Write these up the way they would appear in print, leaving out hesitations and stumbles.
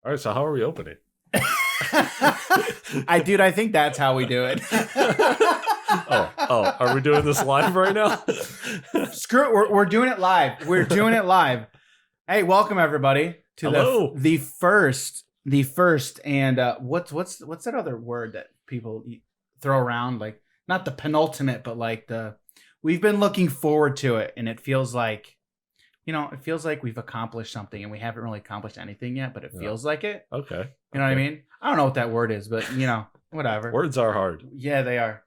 All right, so how are we opening? I think that's how we do it. Are we doing this live right now? Screw it, we're doing it live. We're doing it live. Hey, welcome everybody to the first and what's that other word that people throw around, like not the penultimate, but like we've been looking forward to it, and it feels like we've accomplished something, and we haven't really accomplished anything yet, but it feels like it. Okay. You know what I mean? I don't know what that word is, but whatever. Words are hard. Yeah, they are.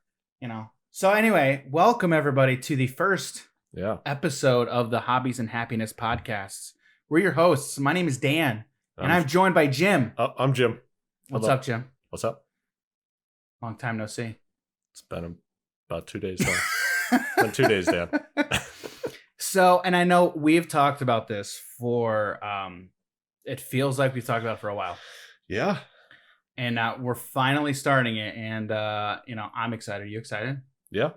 So anyway, welcome everybody to the first episode of the Hobbies and Happiness podcasts. We're your hosts. My name is Dan, and I'm joined by Jim. I'm Jim. What's up, Jim? What's up? Long time no see. It's been about 2 days now. It's been 2 days, Dan. So, and I know we've talked about this for, it feels like we've talked about it for a while. Yeah. And we're finally starting it. And, I'm excited. Are you excited? Yeah.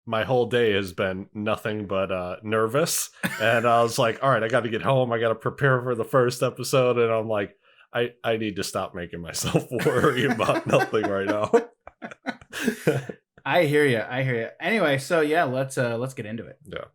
My whole day has been nothing but nervous. And I was like, all right, I got to get home. I got to prepare for the first episode. And I'm like, I need to stop making myself worry about nothing right now. I hear you. Anyway, so yeah, let's get into it. Yeah.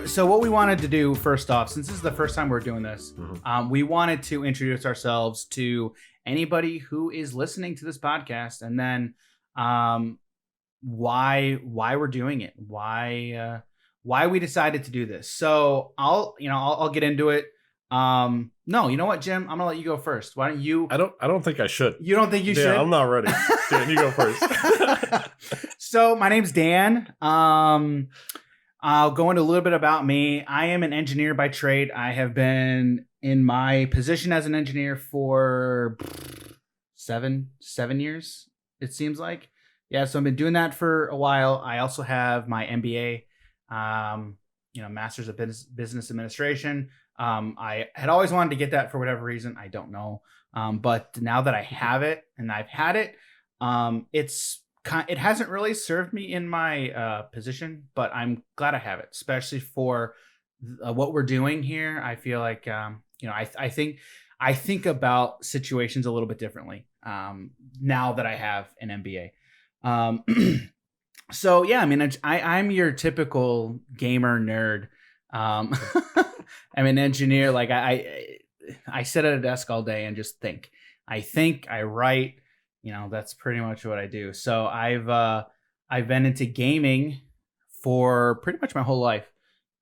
So what we wanted to do first off, since this is the first time we're doing this, we wanted to introduce ourselves to anybody who is listening to this podcast, and then why we're doing it, why we decided to do this. So I'll get into it. No, you know what, Jim? I'm gonna let you go first. Why don't you? I don't think I should. You don't think you should? I'm not ready. Dan, you go first. So my name's Dan. I'll go into a little bit about me. I am an engineer by trade. I have been in my position as an engineer for seven years, it seems like. Yeah, so I've been doing that for a while. I also have my MBA, Master's of Business Administration. I had always wanted to get that for whatever reason. I don't know. But now that I have it and I've had it, it hasn't really served me in my position, but I'm glad I have it, especially for what we're doing here. I feel like, I think about situations a little bit differently now that I have an MBA. So yeah, I mean, I'm your typical gamer nerd. I'm an engineer. Like I sit at a desk all day and just think. I write. That's pretty much what I do. So I've been into gaming for pretty much my whole life.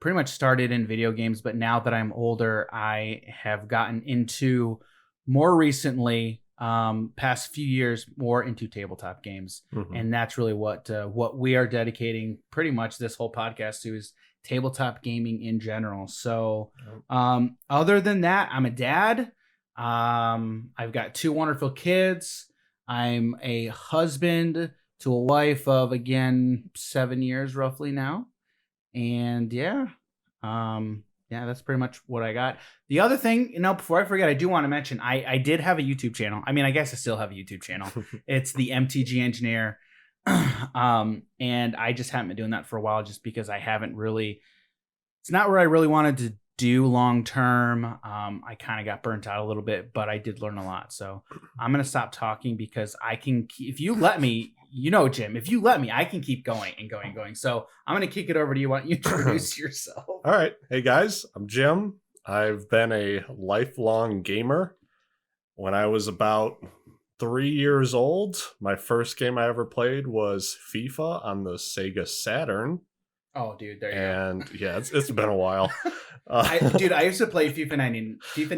Pretty much started in video games, but now that I'm older, I have gotten into more recently, past few years, more into tabletop games. Mm-hmm. And that's really what we are dedicating pretty much this whole podcast to, is tabletop gaming in general. So other than that, I'm a dad. I've got 2 wonderful kids. I'm a husband to a wife of, again, 7 years roughly now. And that's pretty much what I got. The other thing, before I forget, I do want to mention, I did have a YouTube channel. I mean, I guess I still have a YouTube channel. It's the MTG Engineer. And I just haven't been doing that for a while, just because I haven't really, it's not where I really wanted to do long term. I kind of got burnt out a little bit, but I did learn a lot. So I'm gonna stop talking, because I can, if you let me, Jim, if you let me, I can keep going and going and going. So I'm gonna kick it over to you. Why don't you introduce yourself? All right. Hey guys, I'm Jim. I've been a lifelong gamer. When I was about 3 years old, my first game I ever played was FIFA on the Sega Saturn. Oh, dude, there you go. And yeah, it's been a while. I used to play FIFA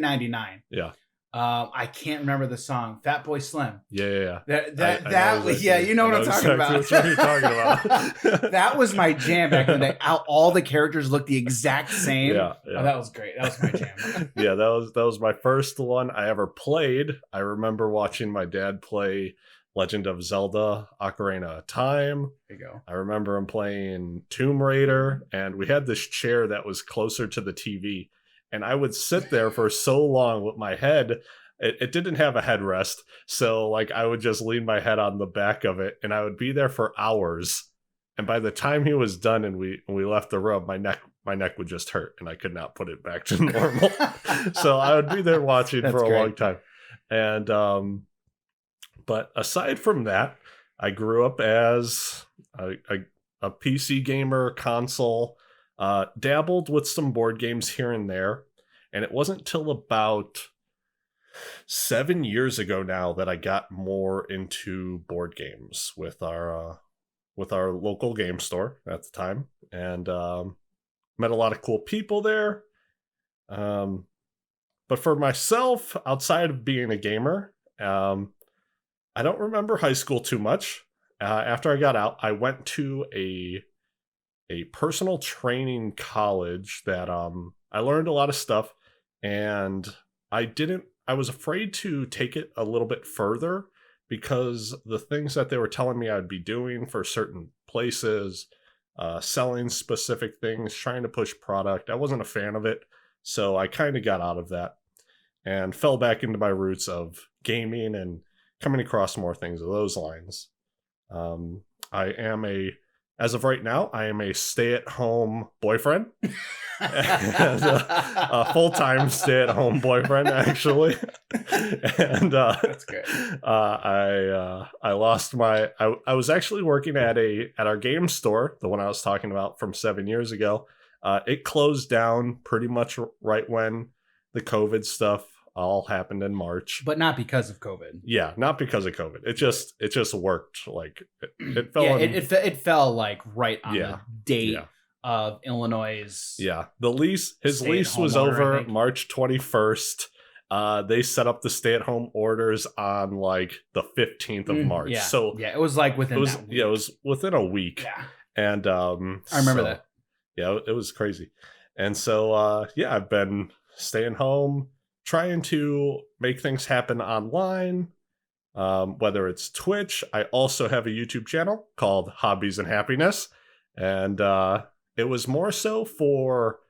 99. Yeah. I can't remember the song. Fat Boy Slim. Yeah. You know what I'm talking about. That's what you're talking about. That was my jam back in the day. All the characters looked the exact same. Yeah. Oh, that was great. That was my jam. Yeah, that was my first one I ever played. I remember watching my dad play Legend of Zelda Ocarina of Time. There you go. I remember him playing Tomb Raider, and we had this chair that was closer to the TV. And I would sit there for so long with my head. It didn't have a headrest. So like I would just lean my head on the back of it, and I would be there for hours. And by the time he was done and we left the room, my neck would just hurt and I could not put it back to normal. So I would be there watching for a long time. And but aside from that, I grew up as a PC gamer, console, dabbled with some board games here and there. And it wasn't till about 7 years ago now that I got more into board games with our local game store at the time, and met a lot of cool people there. But for myself, outside of being a gamer, I don't remember high school too much. After I got out, I went to a personal training college that I learned a lot of stuff, and I was afraid to take it a little bit further because the things that they were telling me I'd be doing for certain places, selling specific things, trying to push product, I wasn't a fan of it. So I kind of got out of that and fell back into my roots of gaming and coming across more things of those lines. As of right now, I am a stay-at-home boyfriend. And, a full-time stay-at-home boyfriend, actually. And That's great. I lost I was actually working at our game store, the one I was talking about from 7 years ago. It closed down pretty much right when the COVID stuff all happened in March, but not because of COVID. Yeah, not because of COVID. It just worked. Like it fell. Yeah, it fell like right on the date Yeah. of Illinois'. Yeah, his lease was over March 21st. They set up the stay-at-home orders on like the 15th of March. Yeah. So yeah, it was like within that week. Yeah, it was within a week. Yeah. And I remember that. Yeah, it was crazy. And so I've been staying home, trying to make things happen online, whether it's Twitch. I also have a YouTube channel called Hobbies and Happiness, and it was more so for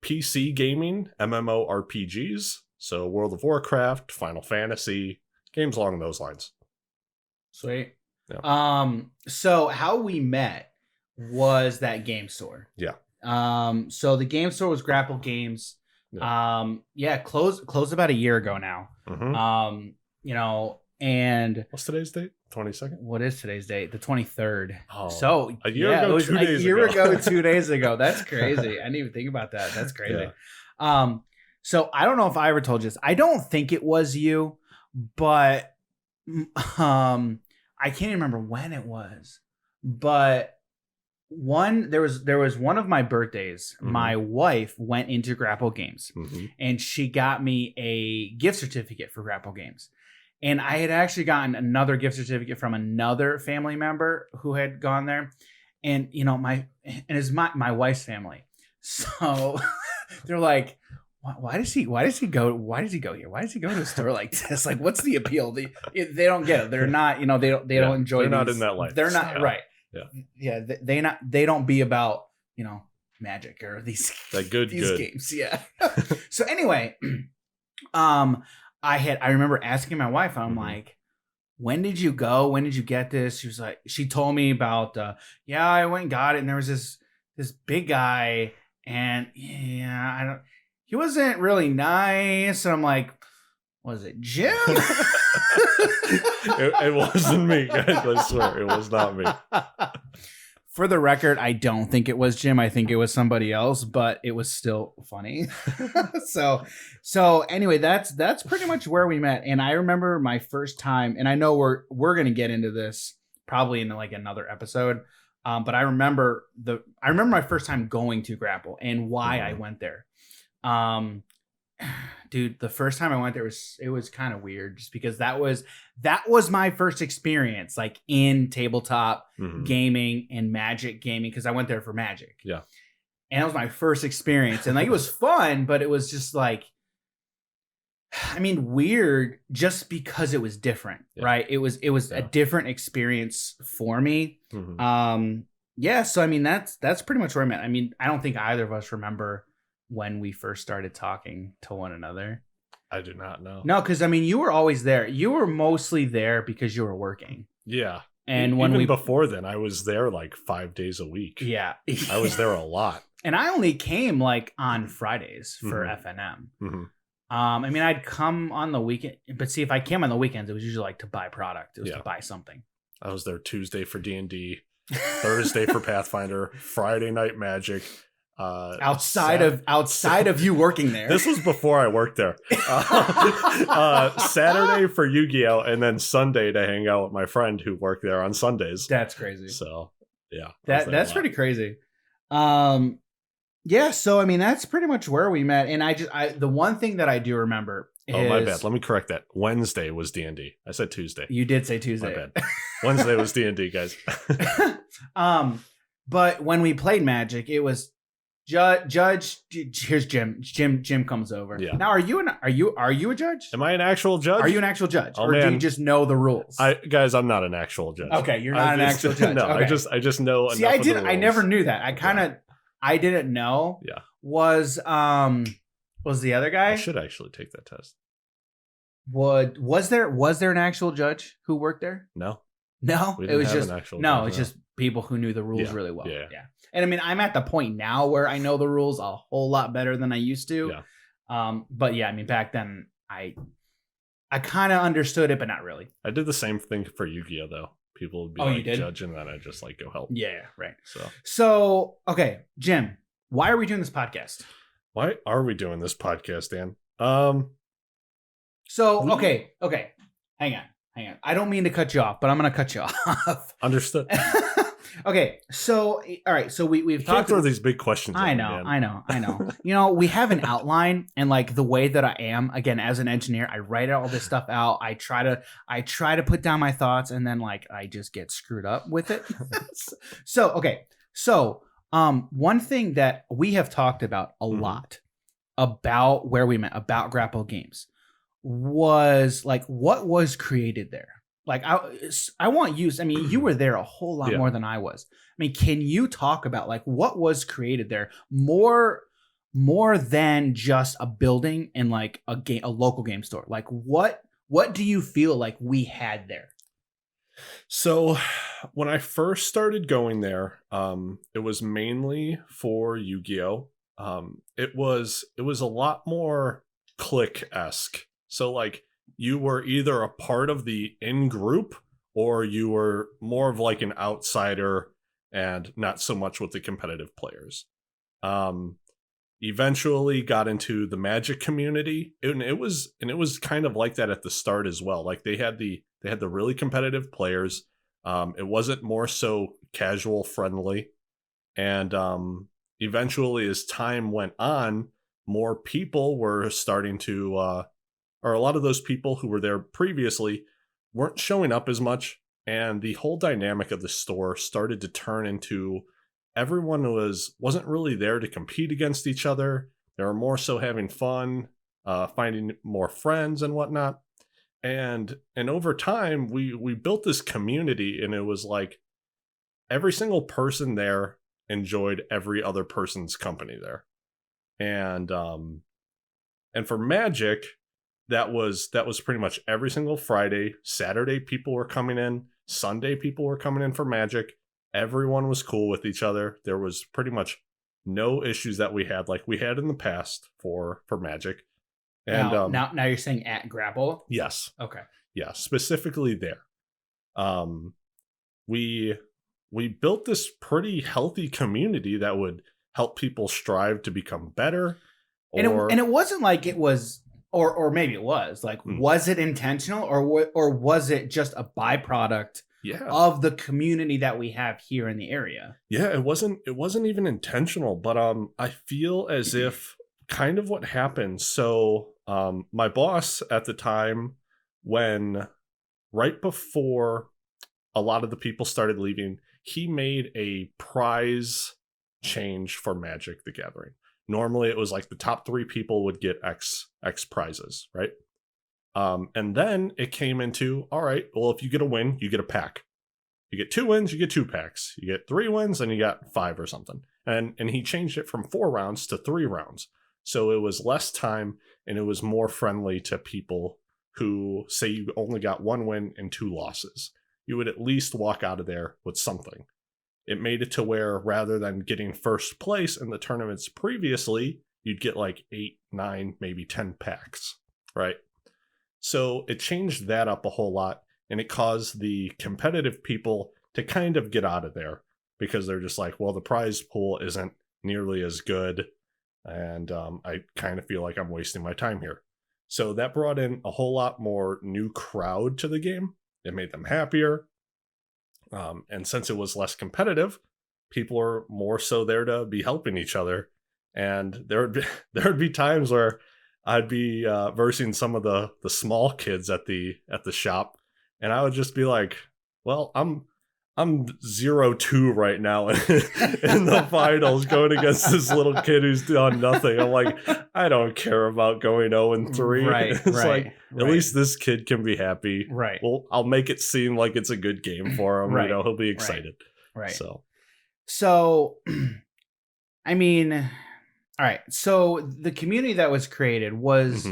PC gaming, MMORPGs, so World of Warcraft, Final Fantasy, games along those lines. Sweet. Yeah. So how we met was that game store. Yeah. So the game store was Grapple Games. Yeah. Closed about a year ago now. Mm-hmm. And what's today's date? 22nd. What is today's date? The 23rd. Oh, so a year ago, 2 days ago. A year ago, 2 days ago. That's crazy. I didn't even think about that. That's crazy. Yeah. So I don't know if I ever told you this. I don't think it was you, but I can't even remember when it was. But there was one of my birthdays. Mm-hmm. My wife went into Grapple Games, and she got me a gift certificate for Grapple Games. And I had actually gotten another gift certificate from another family member who had gone there. And it's my wife's family. So they're like, why does he go here? Why does he go to a store like this? Like, what's the appeal? They don't get it. They're not, they don't enjoy. They're not in that life. They're not right. Yeah. They don't be about, magic or these games. Yeah. So anyway, I remember asking my wife, I'm like, when did you go? When did you get this? She told me about, I went and got it. And there was this big guy, and he wasn't really nice. And I'm like, was it Jim? It wasn't me, guys. I swear it was not me. For the record, I don't think it was Jim. I think it was somebody else, but it was still funny. So anyway, that's pretty much where we met. And I remember my first time, and I know we're gonna get into this probably in like another episode. But I remember my first time going to Grapple and why I went there. Dude, the first time I went there it was kind of weird, just because that was my first experience like in tabletop gaming and Magic gaming, because I went there for Magic. Yeah. And that was my first experience, and like it was fun, but it was just like I mean, weird just because it was different, right? It was a different experience for me. Yeah, so I mean that's pretty much where I'm at. I mean, I don't think either of us remember when we first started talking to one another. I do not know. No, because I mean, you were always there. You were mostly there because you were working. Yeah. And when even before then, I was there like 5 days a week. Yeah. I was there a lot. And I only came like on Fridays for FNM. I mean, I'd come on the weekend, but see, if I came on the weekends, it was usually like to buy product. It was to buy something. I was there Tuesday for D&D, Thursday for Pathfinder, Friday night Magic. Outside of you working there. This was before I worked there. Saturday for Yu-Gi-Oh! And then Sunday to hang out with my friend who worked there on Sundays. That's crazy. So, yeah. That's pretty crazy. Yeah, so I mean that's pretty much where we met. And the one thing that I do remember is... Oh, my bad. Let me correct that. Wednesday was D&D. I said Tuesday. You did say Tuesday. My bad. Wednesday was D&D, guys. But when we played Magic, it was Judge. Here's Jim. Jim comes over. Yeah. Now, are you a judge? Am I an actual judge? Are you an actual judge, or do you just know the rules? Guys, I'm not an actual judge. Okay, you're not an actual judge. No, okay. I just know. See, I didn't. I never knew that. I didn't know. Yeah. Was the other guy? I should actually take that test. Was there an actual judge who worked there? No. It was just it's just people who knew the rules really well. Yeah. And I mean, I'm at the point now where I know the rules a whole lot better than I used to. Yeah. But yeah, I mean, back then I kind of understood it, but not really. I did the same thing for Yu-Gi-Oh though. People would be you did? judging, and then I just like go help. Yeah, right. So okay, Jim, why are we doing this podcast? Why are we doing this podcast, Dan? Okay. Hang on. I don't mean to cut you off, but I'm going to cut you off. Understood. Okay. So, all right. So we've talked through these big questions. I know. We have an outline, and like the way that I am, again, as an engineer, I write all this stuff out. I try to put down my thoughts, and then like I just get screwed up with it. So, one thing that we have talked about a lot about where we met, about Grapple Games, was like what was created there. Like I want you. I mean, you were there a whole lot more than I was. I mean, can you talk about like what was created there more than just a building and like a local game store? Like what do you feel like we had there? So when I first started going there, it was mainly for Yu-Gi-Oh. It was a lot more clique-esque. So like you were either a part of the in-group or you were more of like an outsider and not so much with the competitive players. Eventually got into the Magic community, and it was kind of like that at the start as well. Like they had the really competitive players. It wasn't more so casual friendly. And eventually as time went on, more people were starting to or a lot of those people who were there previously weren't showing up as much, and the whole dynamic of the store started to turn into everyone wasn't really there to compete against each other. They were more so having fun, finding more friends and whatnot. And over time, we built this community, and it was like every single person there enjoyed every other person's company there. And for Magic, that was pretty much every single Friday. Saturday, people were coming in. Sunday, people were coming in for Magic. Everyone was cool with each other. There was pretty much no issues that we had like we had in the past for Magic. And now you're saying at Grapple? Yes. Okay. Yeah, specifically there. We built this pretty healthy community that would help people strive to become better. And it wasn't like it was, or maybe it was like, was it intentional or was it just a byproduct of the community that we have here in the area? Yeah, it wasn't even intentional, but I feel as if kind of what happened. So my boss at the time, when right before a lot of the people started leaving, he made a prize change for Magic the Gathering. Normally it was like the top 3 people would get X prizes, right? And then it came into, all right, well, if you get a win, you get a pack. You get 2 wins, you get 2 packs. You get 3 wins, and you got 5 or something. And he changed it from 4 rounds to 3 rounds. So it was less time, and it was more friendly to people who say you only got 1 win and 2 losses. You would at least walk out of there with something. It made it to where rather than getting first place in the tournaments previously, you'd get like 8, 9, maybe 10 packs, right? So it changed that up a whole lot, and it caused the competitive people to kind of get out of there because they're just like, well, the prize pool isn't nearly as good, and I kind of feel like I'm wasting my time here. So that brought in a whole lot more new crowd to the game. It made them happier. And since it was less competitive, people are more so there to be helping each other. And there would be times where I'd be versing some of the small kids at the shop, and I would just be like, well, I'm 0-2 right now in the finals going against this little kid who's done nothing. I'm like, I don't care about going 0-3. Right, It's right, like, at least this kid can be happy. Right. Well, I'll make it seem like it's a good game for him. Right, He'll be excited. Right. So, I mean, all right. So the community that was created was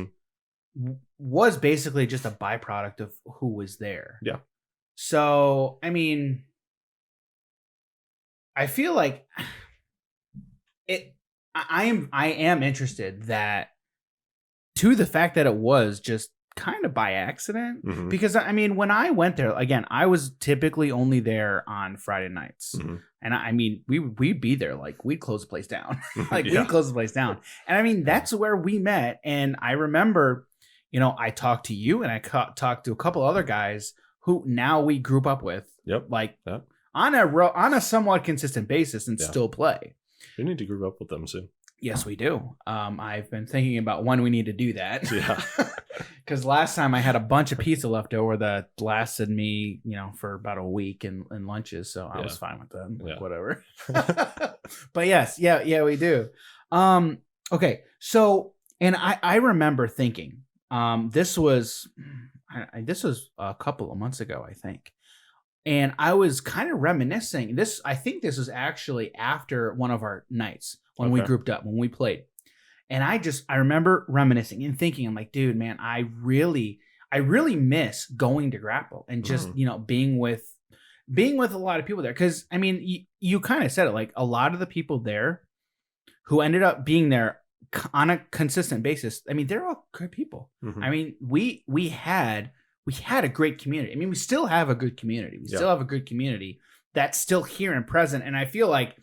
basically just a byproduct of who was there. Yeah. So, I mean, I feel like I am interested that to the fact that it was just kind of by accident, because I mean, when I went there, again, I was typically only there on Friday nights. And I mean, we'd be there, like we'd close the place down, we'd close the place down. And I mean, that's where we met. And I remember, I talked to you and I talked to a couple other guys who now we group up with, on a somewhat consistent basis and still play. We need to group up with them soon. Yes, we do. I've been thinking about when we need to do that. Yeah. Because last time I had a bunch of pizza left over that lasted me, for about a week in lunches. So I was fine with that. Like, whatever. But yes, we do. Okay. So, and I remember thinking, this was a couple of months ago, I think. And I was kind of reminiscing. I think this was actually after one of our nights when we grouped up, when we played. And I remember reminiscing and thinking, I'm like, dude, man, I really miss going to Grapple and just, being with a lot of people there. Cause I mean, you kind of said it, like a lot of the people there who ended up being there on a consistent basis. I mean, they're all good people. I mean, we had a great community. I mean, we still have a good community. We still have a good community that's still here and present. And I feel like,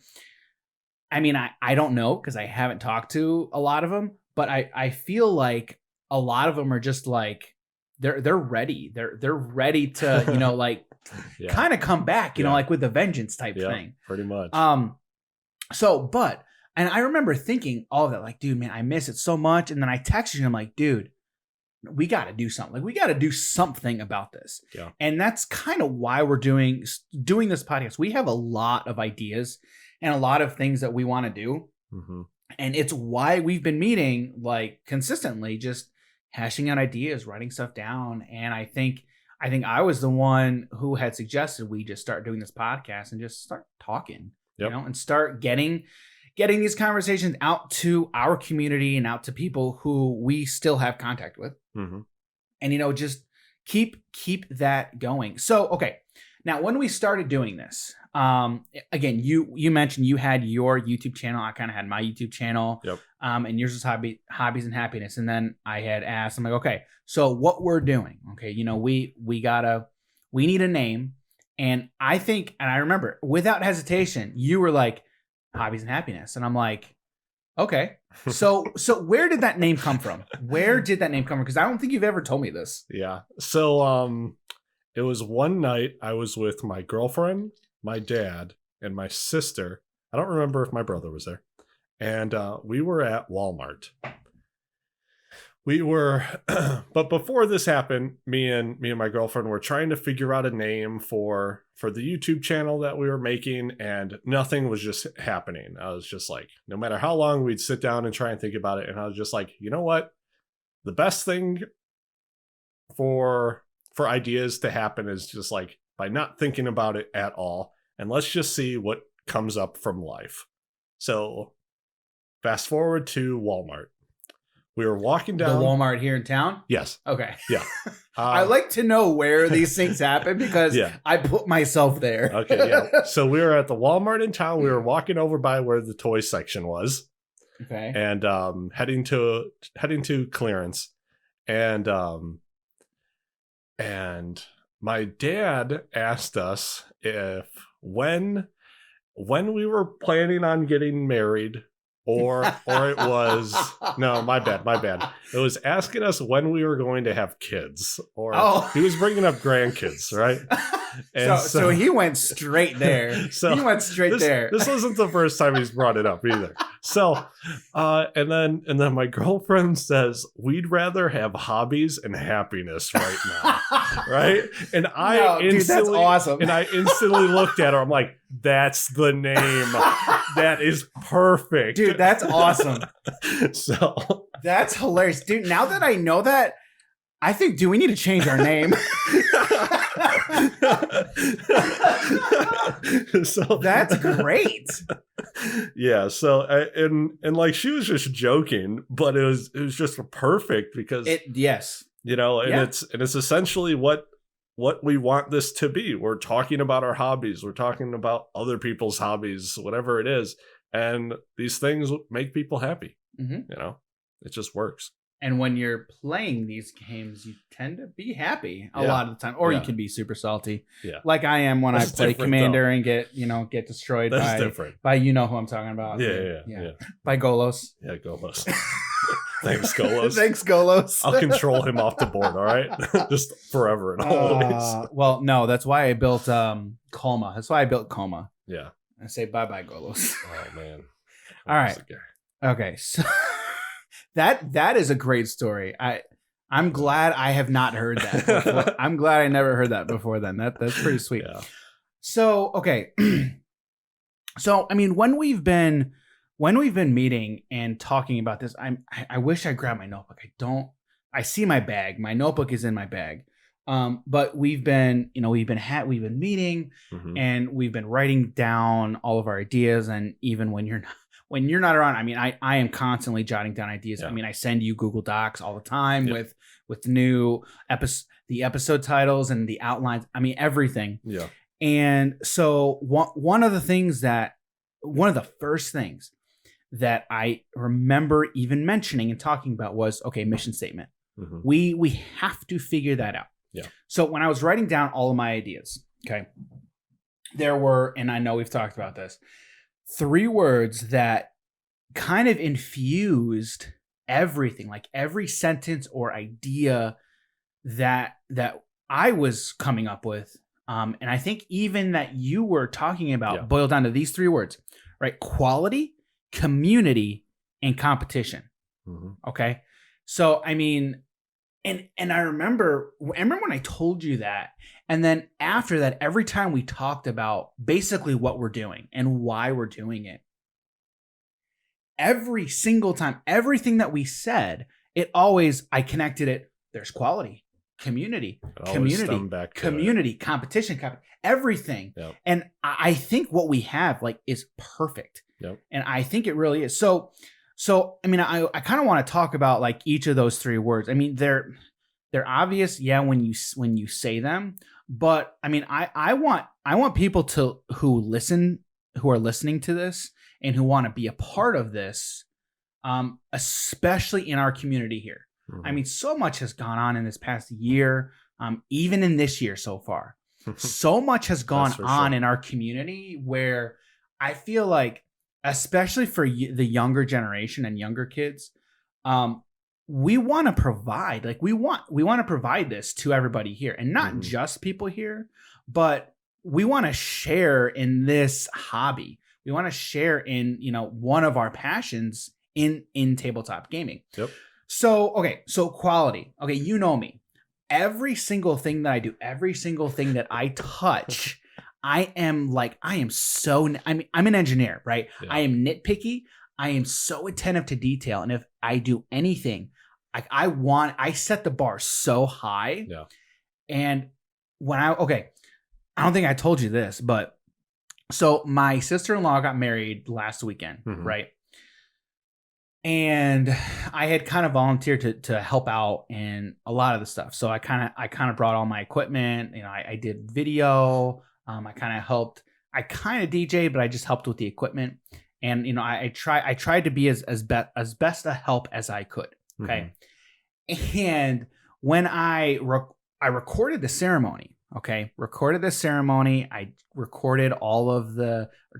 I mean, I don't know because I haven't talked to a lot of them, but I feel like a lot of them are just like, they're ready. They're ready to, like kind of come back, like with a vengeance type thing. Pretty much. And I remember thinking all of that, like, dude, man, I miss it so much. And then I texted him like, dude, we got to do something. Like, we got to do something about this. Yeah. And that's kind of why we're doing this podcast. We have a lot of ideas and a lot of things that we want to do. And it's why we've been meeting like consistently, just hashing out ideas, writing stuff down. And I think I was the one who had suggested we just start doing this podcast and just start talking, and start getting these conversations out to our community and out to people who we still have contact with. And, just keep that going. So, okay. Now, when we started doing this, again, you mentioned you had your YouTube channel. I kind of had my YouTube channel. And yours was Hobbies and Happiness. And then I had asked, I'm like, okay, so what we're doing, okay, we need a name. And I remember without hesitation, you were like, Hobbies and Happiness. And I'm like, okay. So where did that name come from? Because I don't think you've ever told me this. Yeah. So, it was one night I was with my girlfriend, my dad, and my sister. I don't remember if my brother was there. And we were at Walmart. But before this happened, me and my girlfriend were trying to figure out a name for the YouTube channel that we were making, and nothing was just happening. I was just like, no matter how long, we'd sit down and try and think about it. And I was just like, you know what? The best thing for ideas to happen is just like by not thinking about it at all, and let's just see what comes up from life. So fast forward to Walmart. We were walking The down. Walmart here in town? Yes. Okay. Yeah. I like to know where these things happen because Yeah. I put myself there. Okay, yeah. So we were at the Walmart in town. We were walking over by where the toy section was. Okay. And heading to clearance. And my dad asked us if when we were planning on getting married, or it was no, my bad. It was asking us when we were going to have kids, or he was bringing up grandkids, right? And so he went straight there. So he went straight there. This wasn't the first time he's brought it up either. So, and then my girlfriend says, we'd rather have hobbies and happiness right now, right? And dude, that's awesome. And I instantly looked at her. I'm like, that's the name. That is perfect, dude. That's awesome. So that's hilarious, dude. Now that I know that, I think, do we need to change our name? So that's great. Yeah. So and like she was just joking, but it was just perfect because yes, you know, and it's essentially what we want this to be. We're talking about our hobbies. We're talking about other people's hobbies, whatever it is, and these things make people happy. Mm-hmm. You know, it just works. And when you're playing these games, you tend to be happy a lot of the time, or you can be super salty, like I am when I play Commander and get destroyed by you know who I'm talking about. Yeah. By Golos. Yeah, Golos. Thanks, Golos. Thanks, Golos. I'll control him off the board. All right, just forever and always. Well, no, that's why I built Coma. That's why I built Coma. Yeah. I say bye, Golos. Oh man. All right. Okay, so. That is a great story. I'm glad I have not heard that before. I'm glad I never heard that before then. That's pretty sweet. Yeah. So, okay. So, I mean, when we've been meeting and talking about this, I wish I grabbed my notebook. I see my bag. My notebook is in my bag. But we've been meeting and we've been writing down all of our ideas, and even when you're not around, I mean, I am constantly jotting down ideas. Yeah. I mean, I send you Google Docs all the time with new the episode titles and the outlines. I mean, everything. Yeah. And so one of the first things that I remember even mentioning and talking about was, okay, mission statement. Mm-hmm. We have to figure that out. Yeah. So when I was writing down all of my ideas, okay, there were, and I know we've talked about this, 3 words that kind of infused everything, like every sentence or idea that I was coming up with. And I think even that you were talking about boiled down to these 3 words, right? Quality, community, and competition. Mm-hmm. Okay. So, I mean, and I remember when I told you that, and then after that, every time we talked about basically what we're doing and why we're doing it, every single time, everything that we said, I connected it. There's quality, community, competition, everything. Yep. And I think what we have is perfect. Yep. And I think it really is. So I mean, I kind of want to talk about each of those 3 words. I mean, they're obvious, when you say them, but I mean, I want people who are listening to this and who want to be a part of this, especially in our community here. Mm-hmm. I mean, so much has gone on in this past year, even in this year so far. So much has gone on in our community where I feel like, especially for the younger generation and younger kids, we want to provide, we want to provide this to everybody here, and not just people here, but we want to share in this hobby. We want to share in, one of our passions in tabletop gaming. Yep. So, okay. So quality. Okay. You know me, every single thing that I do, every single thing that I touch, I'm an engineer, right? Yeah. I am nitpicky. I am so attentive to detail. And if I do anything, I set the bar so high. Yeah. And I don't think I told you this, but so my sister-in-law got married last weekend, Mhm. right? And I had kind of volunteered to help out in a lot of the stuff. So I kind of brought all my equipment. I did video. I kind of helped. I kind of DJ, but I just helped with the equipment. And I tried to be as best a help as I could. Okay. Mhm. And when I recorded the ceremony, I recorded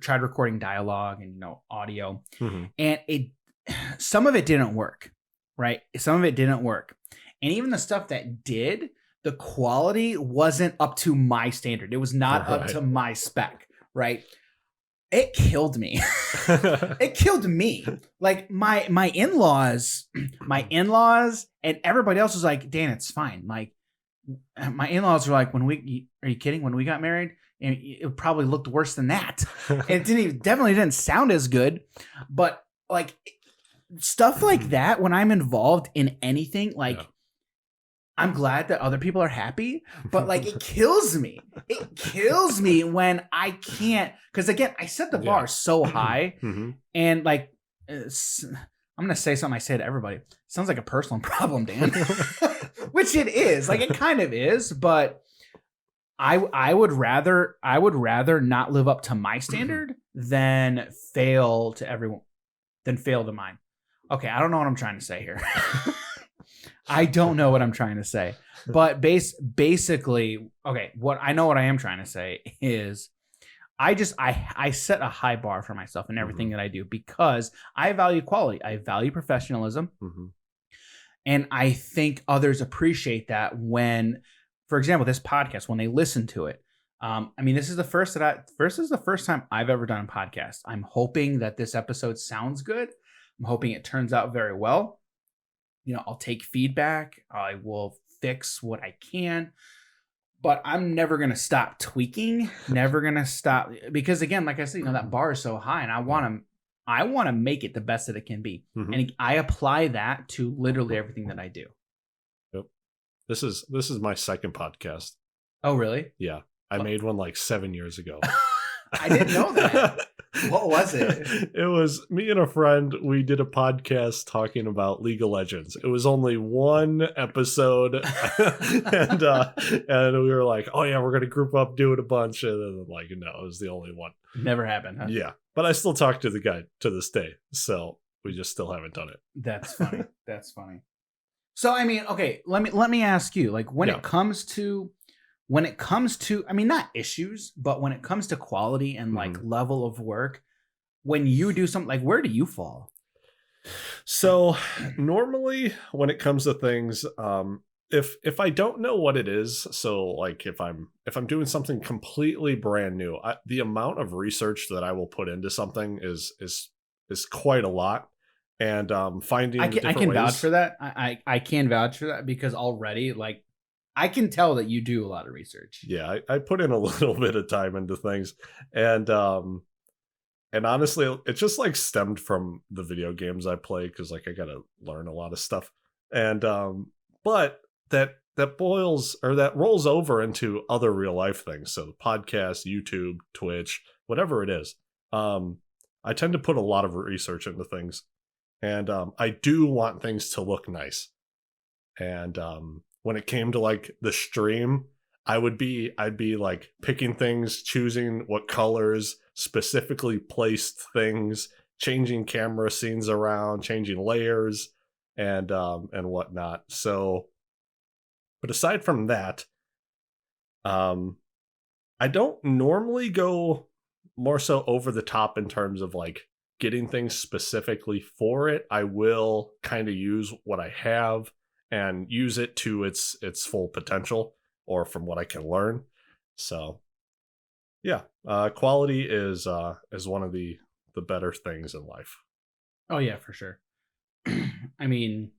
tried recording dialogue and audio, Mhm. and some of it didn't work, right? Some of it didn't work, and even the stuff that did, the quality wasn't up to my standard. It was not up to my spec, right? It killed me. It killed me. Like my in-laws, and everybody else was like, Dan, it's fine. Like my in-laws were like, are you kidding? When we got married, and it probably looked worse than that. It definitely didn't sound as good, but like stuff like that, when I'm involved in anything, like I'm glad that other people are happy, but like it kills me. It kills me when I can't, because again, I set the bar so high, and like I'm gonna say something I say to everybody. Sounds like a personal problem, Dan. Which it is. Like it kind of is, but I would rather not live up to my standard than fail to mine. Okay, I don't know what I'm trying to say here. I don't know what I'm trying to say. But basically, okay, what I am trying to say is I set a high bar for myself in everything that I do, because I value quality. I value professionalism. And I think others appreciate that when, for example, this podcast, when they listen to it. This is the first time I've ever done a podcast. I'm hoping that this episode sounds good. I'm hoping it turns out very well. I'll take feedback. I will fix what I can, but I'm never going to stop tweaking, never going to stop, because again, like I said, that bar is so high, and I want to make it the best that it can be. And I apply that to literally everything that I do. Yep. This is my second podcast. Oh, really? Yeah. I made one like 7 years ago. I didn't know that. What was it? It was me and a friend. We did a podcast talking about League of Legends. It was only one episode, and we were like, "Oh yeah, we're gonna group up, do it a bunch." And then like, no, it was the only one. Never happened, huh? Yeah, but I still talk to the guy to this day, so we just still haven't done it. That's funny. That's funny. So okay, let me ask you, like when it comes to not issues, but when it comes to quality and like level of work, when you do something, like where do you fall? So normally when it comes to things, if I don't know what it is, so like if I'm doing something completely brand new, the amount of research that I will put into something is quite a lot. And finding I can ways. vouch for that. I can vouch for that, because already, like, I can tell that you do a lot of research. Yeah, I put in a little bit of time into things, and honestly, it just like stemmed from the video games I play, because like I gotta learn a lot of stuff, and but that rolls over into other real life things. So podcast, YouTube, Twitch, whatever it is. I tend to put a lot of research into things, and I do want things to look nice, and when it came to like the stream, I'd be like picking things, choosing what colors, specifically placed things, changing camera scenes around, changing layers, and whatnot. So, but aside from that, I don't normally go more so over the top in terms of like getting things specifically for it. I will kind of use what I have and use it to its full potential, or from what I can learn. So yeah, quality is one of the better things in life. Oh yeah, for sure. And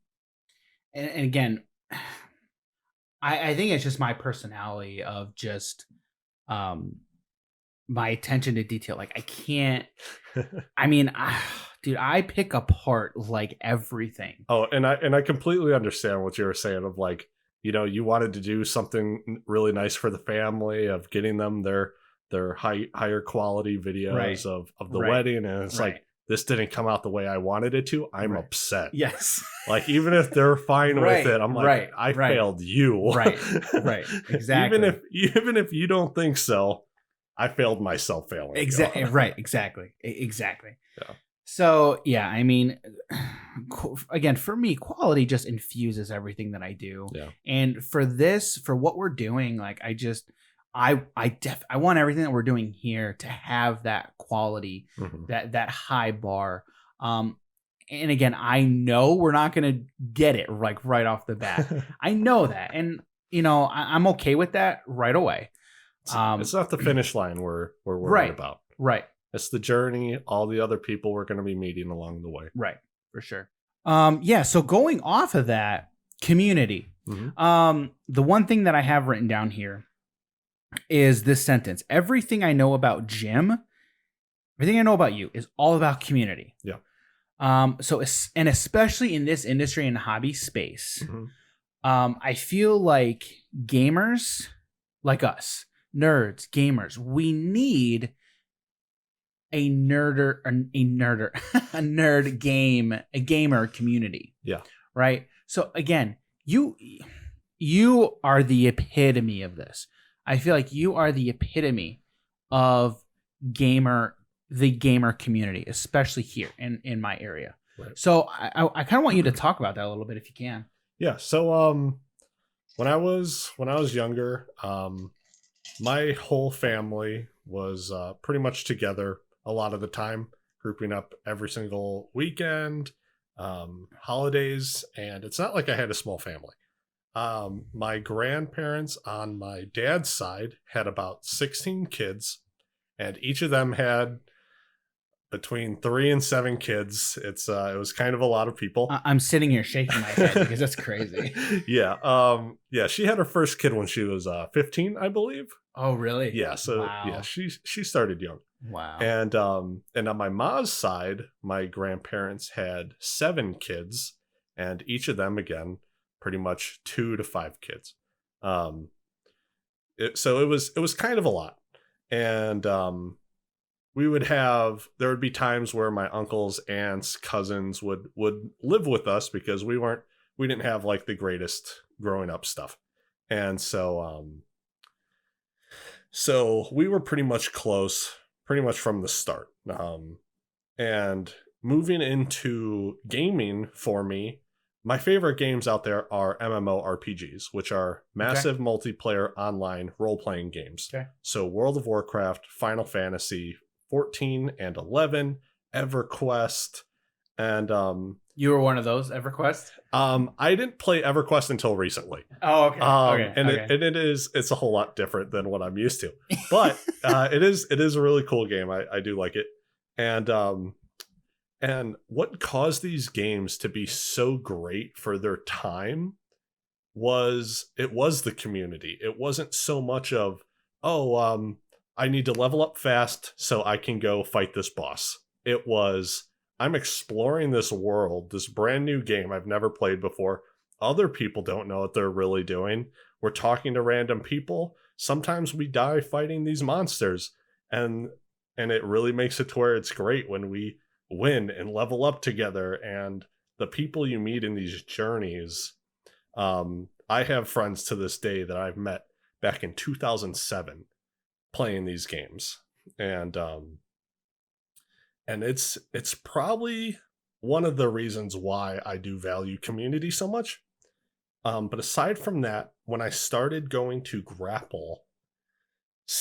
again, I think it's just my personality of just my attention to detail. Like I can't. dude, I pick apart like everything. Oh, and I completely understand what you were saying of like, you wanted to do something really nice for the family of getting them their higher quality videos Right. of the Right. wedding, and it's Right. like this didn't come out the way I wanted it to. I'm Right. upset. Yes. Like even if they're fine with it, I'm like, I failed you. Right. Right. Exactly. Even if you don't think so, I failed myself failing. Exactly. Right. Exactly. Exactly. Yeah. So yeah, I mean, again, for me, quality just infuses everything that I do. Yeah. And for what we're doing, like I want everything that we're doing here to have that quality, Mhm. that high bar. And again, I know we're not gonna get it like right off the bat. I know that, and I'm okay with that right away. It's not the finish line we're worried Right. about. Right. It's the journey, all the other people we're going to be meeting along the way. Right, for sure. Yeah, so going off of that, community. Mhm. The one thing that I have written down here is this sentence. Everything I know about Jim, everything I know about you is all about community. Yeah. And especially in this industry and hobby space, Mhm. I feel like gamers like us, nerds, gamers, we need a gamer community. Yeah. Right. So again, you are the epitome of this. I feel like you are the epitome of the gamer community, especially here in my area. Right. So I kind of want you to talk about that a little bit if you can. Yeah. So when I was younger, my whole family was pretty much together a lot of the time, grouping up every single weekend, holidays, and it's not like I had a small family. My grandparents on my dad's side had about 16 kids, and each of them had between 3 and 7 kids. It was kind of a lot of people. I'm sitting here shaking my head because that's crazy. Yeah. She had her first kid when she was 15, I believe. Oh, really? Yeah. So wow. yeah, she started young. Wow. And on my mom's side, my grandparents had 7 kids, and each of them again pretty much 2 to 5 kids. So it was kind of a lot, and there would be times where my uncles, aunts, cousins would live with us because we didn't have like the greatest growing up stuff, and so we were pretty much close pretty much from the start. And moving into gaming for me, my favorite games out there are MMORPGs, which are massive multiplayer online role-playing games. Okay. So World of Warcraft, Final Fantasy 14 and 11, EverQuest, and you were one of those, EverQuest? I didn't play EverQuest until recently. Oh, okay. It's a whole lot different than what I'm used to. But it is a really cool game. I do like it. And what caused these games to be so great for their time was the community. It wasn't so much of, I need to level up fast so I can go fight this boss. It was, I'm exploring this world, this brand new game I've never played before. Other people don't know what they're really doing. We're talking to random people. Sometimes we die fighting these monsters, and it really makes it to where it's great when we win and level up together. And the people you meet in these journeys, I have friends to this day that I've met back in 2007 playing these games, and it's probably one of the reasons why I do value community so much. But aside from that, when I started going to Grapple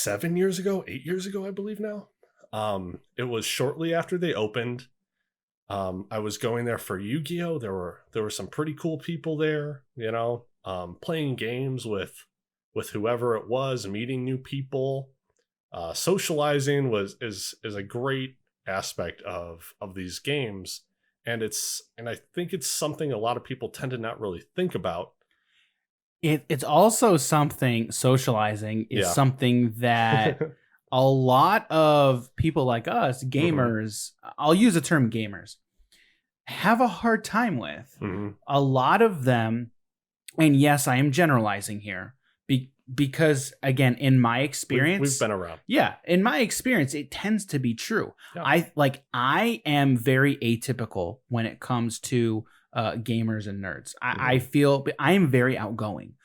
8 years ago, I believe now, it was shortly after they opened. I was going there for Yu-Gi-Oh! There were some pretty cool people there, playing games with whoever it was, meeting new people. Socializing is a great aspect of these games, and I think it's something a lot of people tend to not really think about. It's also something, socializing is something that a lot of people like us, gamers, I'll use the term gamers, have a hard time with. A lot of them, and yes, I am generalizing here, because again, in my experience, we've been around. Yeah, in my experience, it tends to be true. Yeah. I am very atypical when it comes to gamers and nerds. I feel I am very outgoing.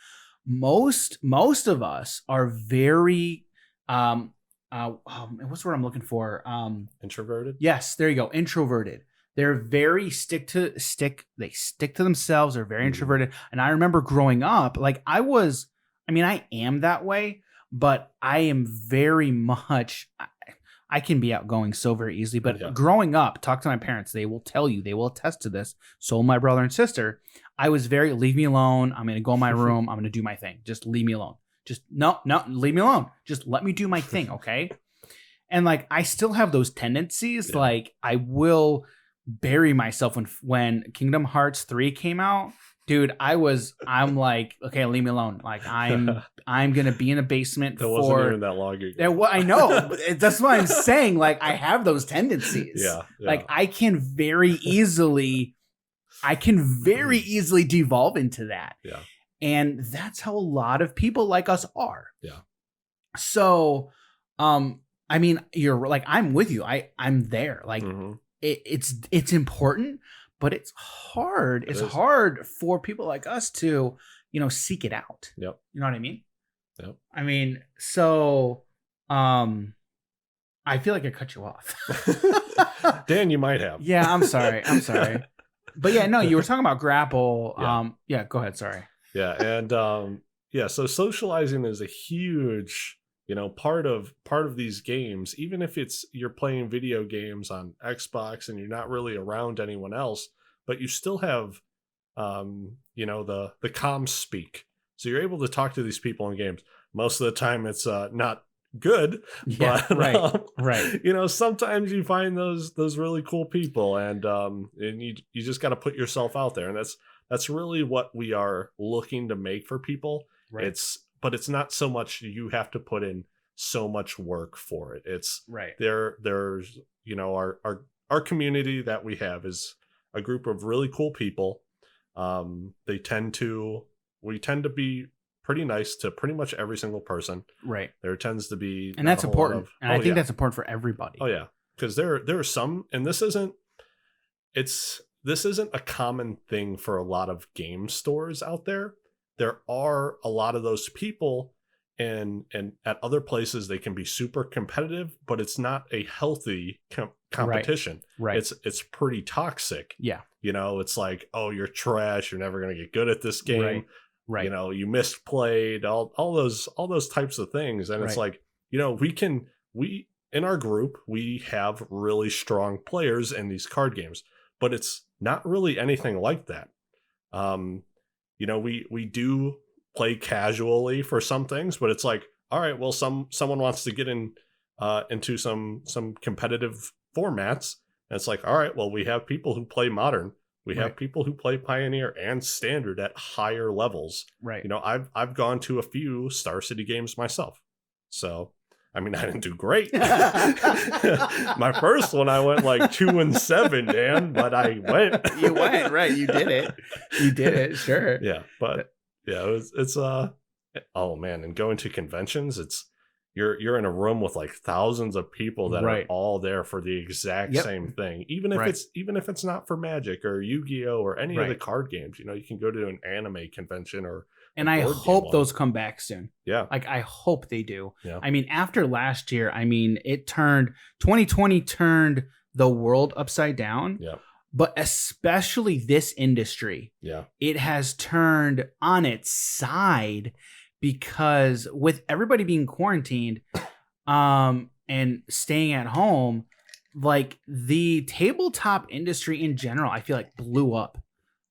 Most of us are very what's the word I'm looking for? Introverted? Yes, there you go. Introverted. They're very they stick to themselves. They're very introverted. And I remember growing up, like I am that way, but I am very much, I can be outgoing so very easily. But growing up, talk to my parents, they will tell you, they will attest to this. So my brother and sister, I was very, leave me alone. I'm going to go in my room. I'm going to do my thing. Just leave me alone. Just no, leave me alone. Just let me do my thing. Okay. And like, I still have those tendencies. Yeah. Like I will bury myself when Kingdom Hearts 3 came out. Dude, I'm like, okay, leave me alone. Like I'm gonna be in a basement that wasn't even that long ago. I know. That's what I'm saying. Like I have those tendencies. Yeah. Like I can very easily devolve into that. Yeah. And that's how a lot of people like us are. Yeah. So, I mean, you're like, I'm with you. I'm there. Like it's important. But it's hard. It's hard for people like us to, seek it out. Yep. You know what I mean? Yep. I mean, so, I feel like I cut you off. Dan, you might have. Yeah, I'm sorry. But yeah, no, you were talking about Grapple. Yeah, go ahead. Sorry. Yeah, and so socializing is a huge, part of these games. Even if you're playing video games on Xbox and you're not really around anyone else, but you still have the comms speak, so you're able to talk to these people in games. Most of the time it's not good, but right. Sometimes you find those really cool people, and you just got to put yourself out there, and that's really what we are looking to make for people. Right. But it's not so much you have to put in so much work for it. It's right. There's our community that we have is a group of really cool people. We tend to be pretty nice to pretty much every single person. Right. There tends to be, and that's important. And I think that's important for everybody. Oh yeah, because there are some, and this isn't a common thing for a lot of game stores out there. There are a lot of those people, and at other places they can be super competitive, but it's not a healthy competition. Right. It's pretty toxic. Yeah. It's like, oh, you're trash. You're never going to get good at this game. Right. You misplayed, all those types of things. And it's like, we in our group, we have really strong players in these card games, but it's not really anything like that. We do play casually for some things, but it's like, all right, well, someone wants to get into some competitive formats, and it's like, all right, well, we have people who play Modern, we have people who play Pioneer and Standard at higher levels. Right. I've gone to a few Star City games myself, so I mean, I didn't do great. My first one, I went like 2-7, Dan, but I went. You went, right? You did it. Sure. Yeah, but yeah, it's oh man, and going to conventions, you're in a room with like thousands of people that are all there for the exact same thing. Even if it's not for Magic or Yu-Gi-Oh or any of the card games, you can go to an anime convention or. And I hope those come back soon. Yeah. Like, I hope they do. Yeah. I mean, after last year, 2020 turned the world upside down. Yeah. But especially this industry. Yeah. It has turned on its side because with everybody being quarantined and staying at home, like the tabletop industry in general, I feel like blew up.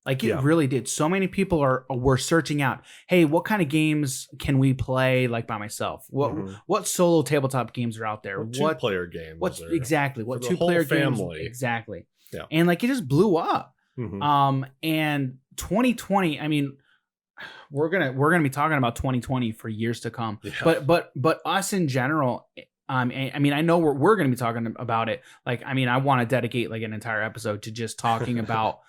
Like it really did. So many people were searching out, hey, what kind of games can we play like by myself? What solo tabletop games are out there? What two-player games? Exactly. What two-player games? Exactly. Yeah. And like it just blew up. Mm-hmm. And 2020, I mean, we're gonna be talking about 2020 for years to come. Yeah. But us in general, I mean, I know we're going to be talking about it. Like, I mean, I want to dedicate like an entire episode to just talking about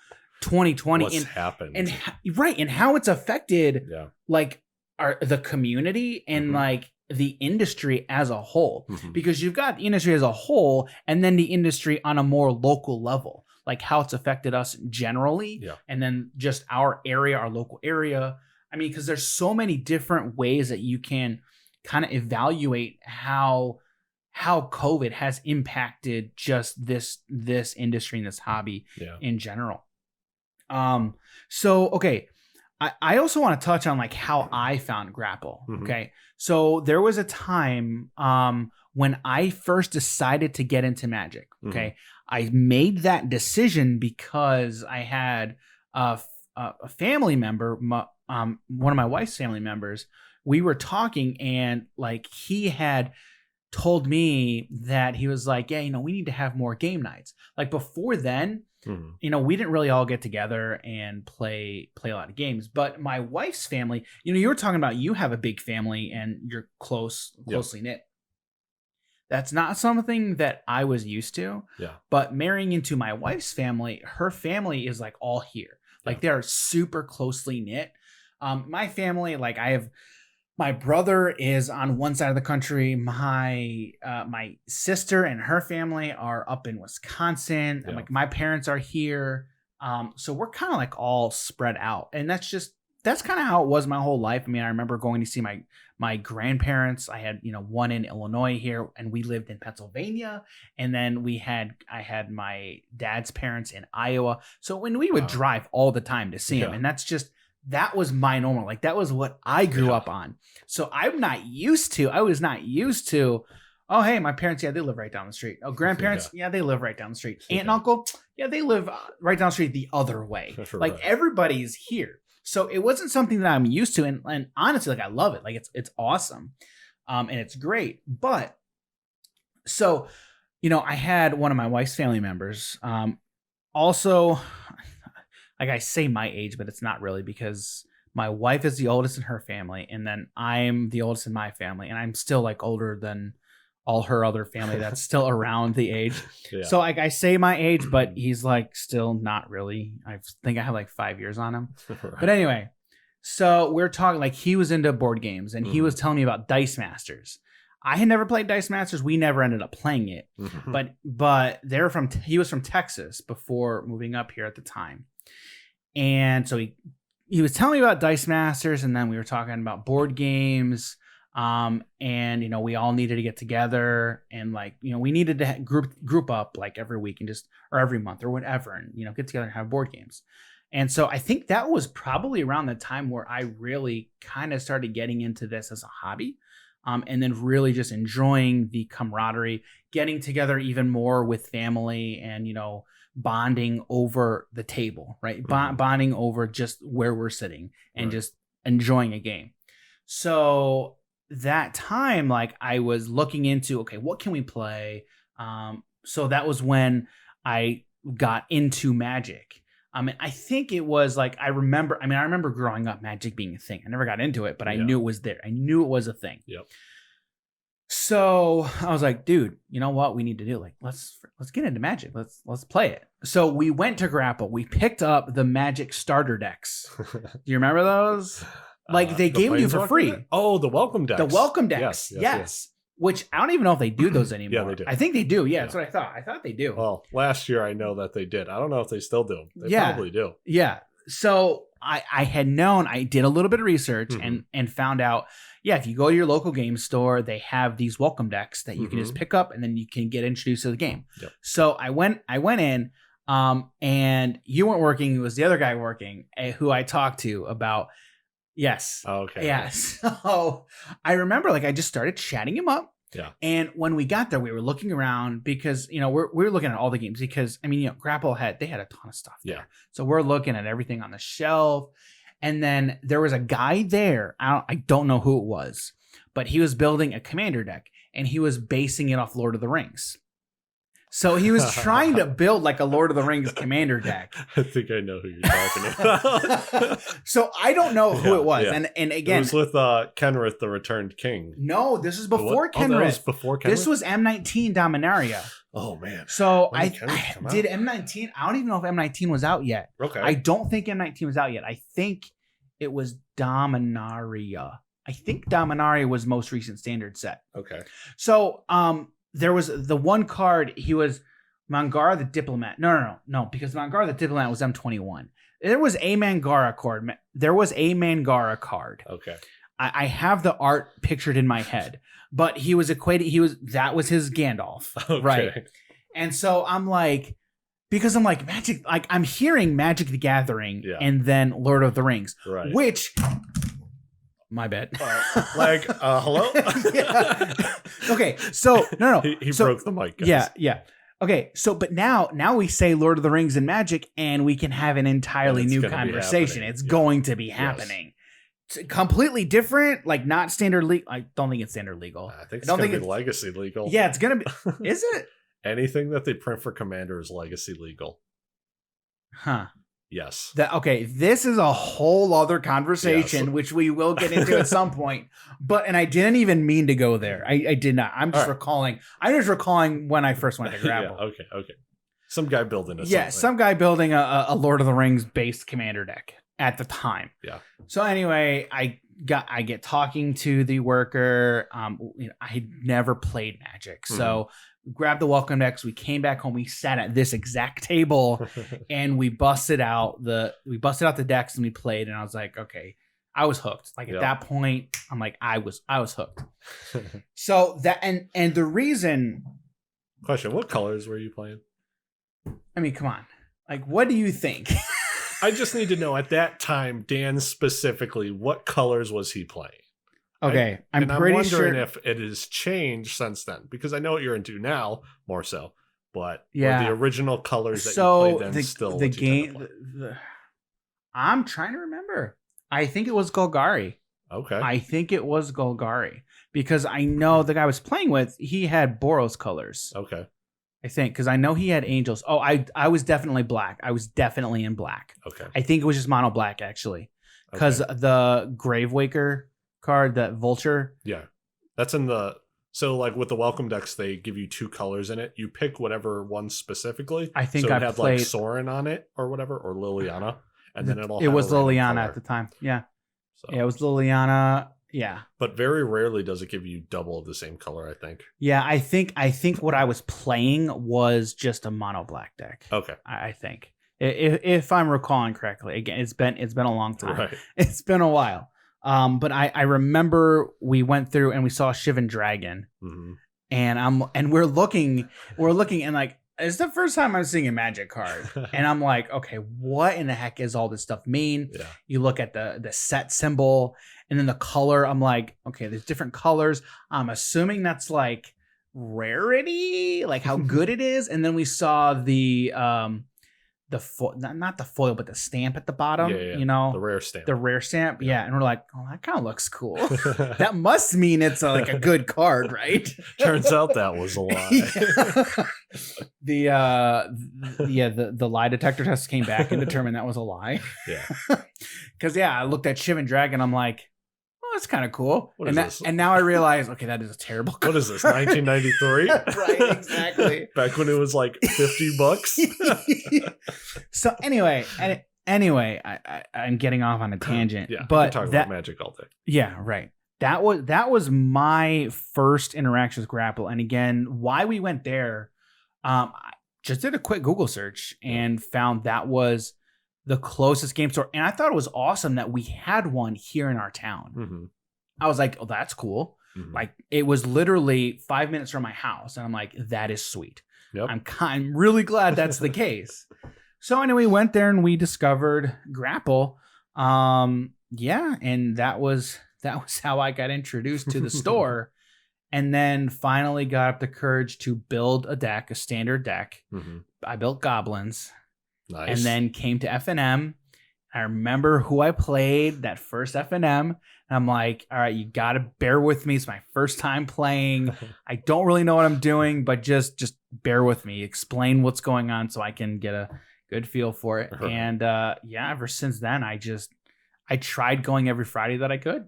2020 What's happened and right, and how it's affected like the community and like the industry as a whole, because you've got the industry as a whole and then the industry on a more local level, like how it's affected us generally, and then just our area, our local area. I mean, because there's so many different ways that you can kind of evaluate how COVID has impacted just this industry and this hobby in general. So, okay. I also want to touch on like how I found Grapple. Okay. So there was a time, when I first decided to get into Magic. Okay. I made that decision because I had a family member, one of my wife's family members. We were talking and like he had told me that he was like, yeah, we need to have more game nights. Like before then, we didn't really all get together and play a lot of games. But my wife's family, you were talking about you have a big family and you're closely knit. That's not something that I was used to. Yeah. But marrying into my wife's family, her family is like all here. Like they're super closely knit. My family, like my brother is on one side of the country. My sister and her family are up in Wisconsin. Yeah. Like my parents are here. So we're kind of like all spread out. And that's kind of how it was my whole life. I mean, I remember going to see my grandparents. I had, one in Illinois here, and we lived in Pennsylvania. And then I had my dad's parents in Iowa. So when we would drive all the time to see them, and that was my normal. Like that was what I grew up on. So I was not used to, oh, hey, my parents, they live right down the street. Oh, grandparents, they live right down the street. Aunt and uncle, they live right down the street the other way. Like everybody's here. So it wasn't something that I'm used to. And honestly, like I love it. Like it's awesome. And it's great. But so, I had one of my wife's family members, also, like I say my age, but it's not really, because my wife is the oldest in her family, and then I'm the oldest in my family, and I'm still like older than all her other family that's still around the age. So like I say my age, but he's like still not really. I think I have like 5 years on him. But anyway, so we're talking, like he was into board games, and he was telling me about Dice Masters. I had never played Dice Masters. We never ended up playing it. But he was from Texas before moving up here at the time. And so he was telling me about Dice Masters, and then we were talking about board games. And we all needed to get together, and like, we needed to group up like every week and or every month or whatever, and get together and have board games. And so I think that was probably around the time where I really kind of started getting into this as a hobby. And then really just enjoying the camaraderie, getting together even more with family, and bonding over the table, right? Bonding over just where we're sitting and just enjoying a game. So that time, like I was looking into, okay, what can we play? So that was when I got into Magic. And I think it was like, I remember growing up, Magic being a thing. I never got into it, but I knew it was there. I knew it was a thing. Yep. So I was like, dude, you know what we need to do? Like, let's get into Magic. Let's play it. So we went to Grapple. We picked up the Magic starter decks. Do you remember those? Like they gave them you for free. Oh, the welcome decks. The welcome decks. Yes. Which I don't even know if they do those anymore. Yeah, they do. I think they do. Yeah, that's what I thought. I thought they do. Well, last year I know that they did. I don't know if they still do. They probably do. Yeah. So I had known, I did a little bit of research and found out, if you go to your local game store, they have these welcome decks that you can just pick up, and then you can get introduced to the game. Yep. So I went in, and you weren't working. It was the other guy working, who I talked to about. Yes. Okay. Yeah. So I remember, like, I just started chatting him up. Yeah. And when we got there, we were looking around because, we were looking at all the games because, Grapple had a ton of stuff there. Yeah. So we're looking at everything on the shelf. And then there was a guy there. I don't know who it was, but he was building a commander deck, and he was basing it off Lord of the Rings. So he was trying to build like a Lord of the Rings commander deck. I think I know who you're talking about. So I don't know who it was. Yeah. And again, it was with Kenrith, the Returned King. No, this is before Kenrith. Oh, that was before Kenrith? This was M19 Dominaria. Oh, man. So When I did M19. I don't even know if M19 was out yet. Okay. I don't think M19 was out yet. I think it was Dominaria. I think Dominaria was most recent standard set. Okay. So there was the one card. He was Mangara the Diplomat. No, because Mangara the Diplomat was M21. There was a Mangara card. Okay. I have the art pictured in my head, but he was equated. That was his Gandalf, Okay. right? And so I'm like, because I'm like Magic, like I'm hearing Magic the Gathering and then Lord of the Rings, Right. which. My bad. Hello? Yeah. Okay, so no. He broke the mic, guys. Yeah. Okay, so but now we say Lord of the Rings and Magic, and we can have an entirely new conversation. It's going to be happening. It's completely different, like not standard legal. I don't think it's standard legal. I think it's going to be legacy legal. Yeah, it's going to be. Is it? Anything that they print for Commander is legacy legal. Huh. Yes. This is a whole other conversation, which we will get into at some point. And I didn't even mean to go there. I did not. I'm just recalling when I first went to Grapple. Okay. Some guy building some guy building a Lord of the Rings based commander deck at the time. Yeah. So anyway, I get talking to the worker. I had never played Magic, so. Grabbed the welcome decks. We came back home. We sat at this exact table, and we busted out the decks and we played. And I was like, okay, I was hooked. Like at that point, I'm like, I was hooked. So that and the reason. Question: what colors were you playing? I mean, come on. Like, what do you think? I just need to know at that time, Dan specifically, what colors was he playing? Okay, I'm wondering if it has changed since then, because I know what you're into now more so, but were the original colors that you played then still the game. I'm trying to remember. I think it was Golgari. Okay, I think it was Golgari because I know the guy I was playing with. He had Boros colors. Okay, I think because I know he had Angels. Oh, I was definitely black. I was definitely in black. Okay, I think it was just mono black actually, because the Gravewaker card, that Vulture. Yeah. That's in so like with the welcome decks, they give you two colors in it. You pick whatever one specifically. I think so I had played like Sorin on it or whatever, or Liliana. And then it was Liliana at the time. Yeah. So. Yeah, it was Liliana. Yeah. But very rarely does it give you double of the same color, I think. Yeah, I think what I was playing was just a mono black deck. Okay. I think. If I'm recalling correctly. Again, it's been a long time. Right. It's been a while. But I remember we went through and we saw Shivan Dragon, and we're looking and like it's the first time I'm seeing a Magic card, and I'm like, okay, what in the heck does all this stuff mean? Yeah. You look at the set symbol and then the color. I'm like, okay, there's different colors. I'm assuming that's like rarity, like how good it is, and then we saw the not the foil, but the stamp at the bottom, you know, the rare stamp. Yeah. And we're like, oh, that kind of looks cool. That must mean it's like a good card, right? Turns out that was a lie. The lie detector test came back and determined that was a lie. Yeah. Because I looked at Shivan Dragon, I'm like, oh, that's kind of cool. What is this? And now I realize, okay, that is a terrible card. What is this, 1993? Right, exactly. Back when it was like $50. So anyway, I'm getting off on a tangent. Yeah, but talk about Magic all day. Yeah, right. That was my first interaction with Grapple, and again, why we went there. I just did a quick Google search and found that was the closest game store, and I thought it was awesome that we had one here in our town. Mm-hmm. I was like, oh, that's cool. Mm-hmm. Like it was literally 5 minutes from my house, and I'm like, that is sweet. Yep. I'm really glad that's the case. So anyway, we went there and we discovered Grapple. And that was how I got introduced to the store. And then finally got up the courage to build a standard deck. Mm-hmm. I built goblins. Nice. And then came to F&M. I remember who I played that first F&M. And I'm like, all right, you got to bear with me. It's my first time playing. I don't really know what I'm doing, but just bear with me. Explain what's going on so I can get a good feel for it. And yeah, ever since then, I tried going every Friday that I could.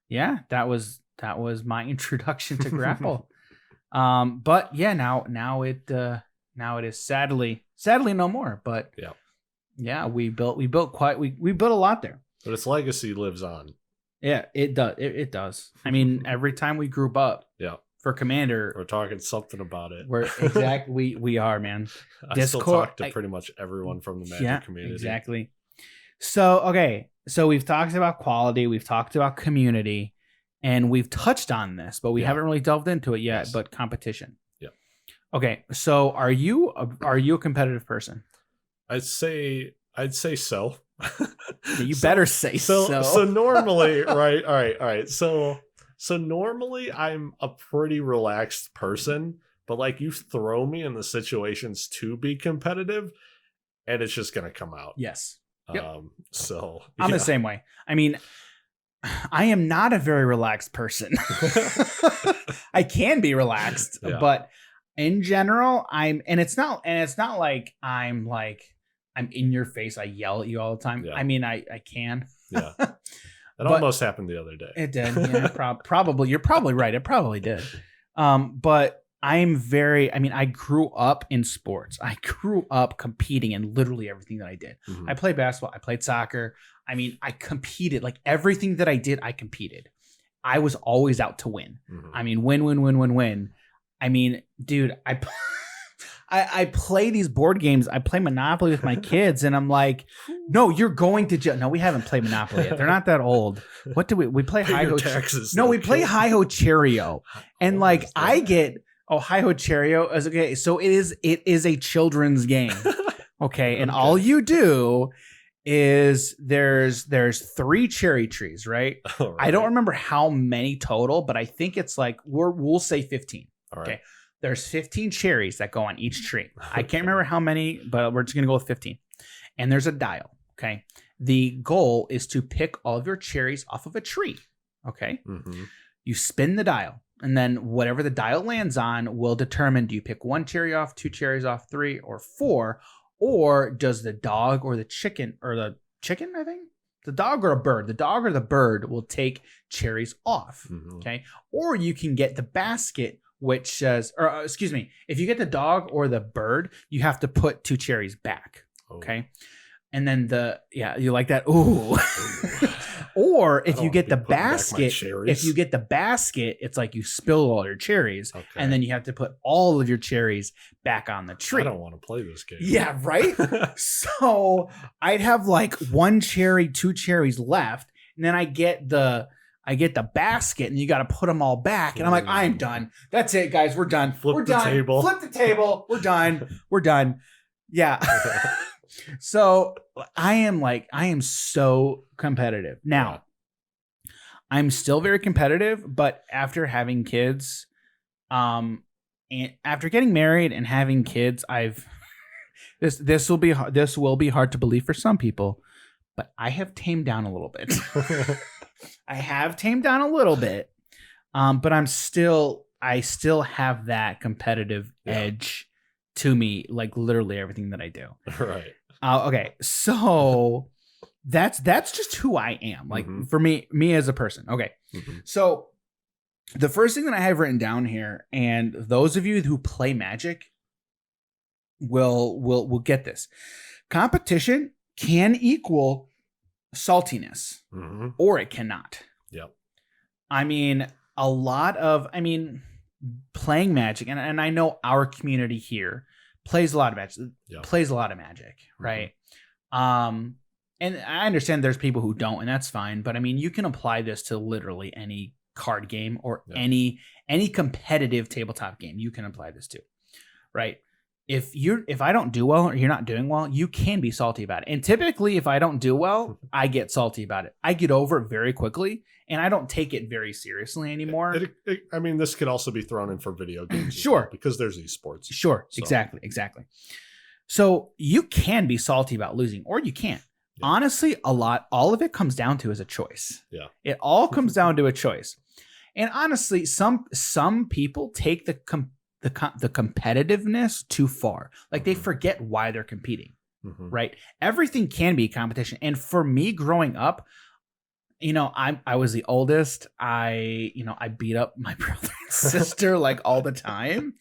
Yeah. That was my introduction to Grapple. But yeah, now it is sadly no more. But yeah, we built a lot there. But its legacy lives on. Yeah, it does. It does. I mean, every time we group up, for Commander, we're talking something about it. We are, man. I still talk to pretty much everyone from the Magic community. Exactly. So okay, so we've talked about quality, we've talked about community, and we've touched on this, but we haven't really delved into it yet. Yes. But competition. Yeah. Okay, so are you a competitive person? I'd say so. You better say so. So normally, right? All right. So normally I'm a pretty relaxed person, but like you throw me in the situations to be competitive, and it's just gonna come out. Yes. Yep. So I'm the same way. I mean, I am not a very relaxed person. I can be relaxed, but in general, it's not like I'm in your face. I yell at you all the time. Yeah. I mean, I can. Yeah. It almost happened the other day. It did. Yeah, probably. You're probably right. It probably did. But I grew up in sports. I grew up competing in literally everything that I did. Mm-hmm. I played basketball. I played soccer. I mean, I competed. Like everything that I did, I competed. I was always out to win. Mm-hmm. I mean, win. I mean, dude, I play these board games. I play Monopoly with my kids, and I'm like, no, you're going to jail. No, we haven't played Monopoly yet. They're not that old. What do we play? Hi-Ho taxes. No, we play Hi-Ho Cheerio. And like I get Hi-Ho Cheerio is okay. So it is a children's game. Okay. And all you do is there's 3 cherry trees, right? Right? I don't remember how many total, but I think it's like we'll say 15. All right. Okay. There's 15 cherries that go on each tree. I can't remember how many, but we're just going to go with 15. And there's a dial, okay? The goal is to pick all of your cherries off of a tree, okay? Mm-hmm. You spin the dial, and then whatever the dial lands on will determine, do you pick 1 cherry off, 2 cherries off, 3, or 4, or does the dog or the chicken, I think? The dog or a bird. The dog or the bird will take cherries off, okay? Or you can get the basket, which says, if you get the dog or the bird, you have to put 2 cherries back. Okay. And then you like that? Ooh. Or if you get the basket, it's like you spill all your cherries, and then you have to put all of your cherries back on the tree. I don't want to play this game. Yeah, right? So I'd have like 1 cherry, 2 cherries left, and then I get the basket, and you got to put them all back. And I'm like, I am done. That's it, guys. We're done. Flip the table. We're done. Yeah. So I am so competitive. Now, I'm still very competitive, but after having kids, and after getting married and having kids, this will be hard to believe for some people, but I have tamed down a little bit. I have tamed down a little bit, but I still have that competitive edge to me, like literally everything that I do. Right. Okay, so that's just who I am. Like for me as a person. Okay, so the first thing that I have written down here, and those of you who play Magic will get this: competition can equal saltiness, or it cannot. Yep. I mean, playing Magic, and I know our community here plays a lot of Magic, right? And I understand there's people who don't, and that's fine. But I mean, you can apply this to literally any card game or any competitive tabletop game. You can apply this to, right? If I don't do well or you're not doing well, you can be salty about it. And typically, if I don't do well, I get salty about it. I get over it very quickly, and I don't take it very seriously anymore. This could also be thrown in for video games. Sure. Because there's esports. Sure. So. Exactly. So you can be salty about losing, or you can't. Yeah. Honestly, all of it comes down to is a choice. Yeah. It all comes down to a choice. And honestly, some people take the competitiveness too far. Like they forget why they're competing, right? Everything can be competition. And for me growing up, I was the oldest. I beat up my brother and sister like all the time.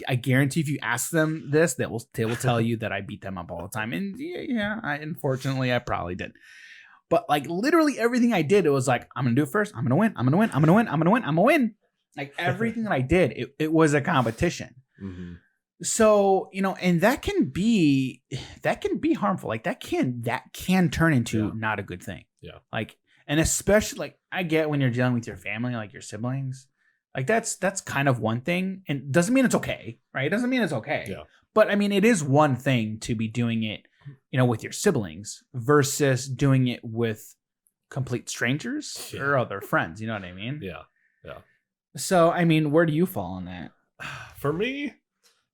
I guarantee if you ask them this, they will tell you that I beat them up all the time. And unfortunately I probably did. But like literally everything I did, it was like, I'm gonna do it first. I'm gonna win. I'm gonna win. I'm gonna win. I'm gonna win. I'm gonna win. Like everything that I did, it was a competition. So, and that can be harmful. Like that can turn into not a good thing. Yeah. Like, and especially like I get when you're dealing with your family, like your siblings, like that's kind of one thing, and doesn't mean it's okay, right? It doesn't mean it's okay. Yeah. But I mean, it is one thing to be doing it, with your siblings versus doing it with complete strangers or other friends. You know what I mean? Yeah. Yeah. So, I mean, where do you fall on that? For me,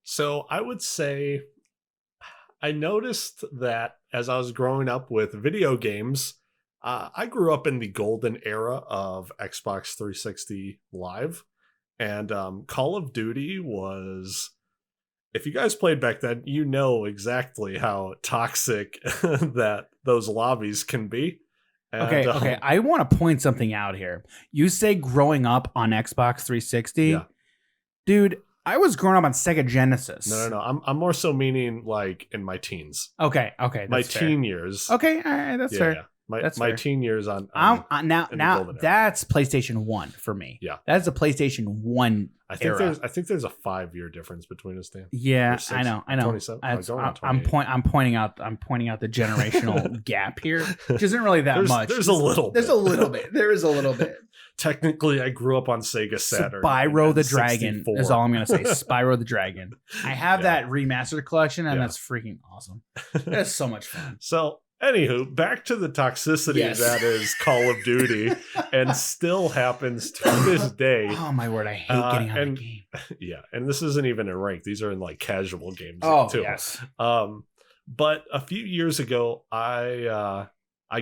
so I would say I noticed that as I was growing up with video games, I grew up in the golden era of Xbox 360 Live, and Call of Duty was, if you guys played back then, you know exactly how toxic that those lobbies can be. And, okay. I want to point something out here. You say growing up on Xbox 360. Yeah. Dude, I was growing up on Sega Genesis. No. I'm more so meaning like in my teens. Okay. My That's fair. teen years. Okay, all right, that's fair. Yeah. My fair. teen years on now that's PlayStation 1 for me. Yeah. That's a PlayStation 1 era. I think there's a 5-year difference between us, Dan. Yeah, I know. 27. I'm pointing out the generational gap here, which isn't really that much. There's a little bit. There is a little bit. Technically, I grew up on Sega Saturn. Spyro the Dragon 64. is all I'm going to say. Spyro the Dragon. I have that remastered collection, and that's freaking awesome. That's so much fun. So, anywho, back to the toxicity that is Call of Duty, and still happens to this day. Oh my word, I hate getting on the game. Yeah, and this isn't even in ranked. These are in like casual games too. Yes. But a few years ago, I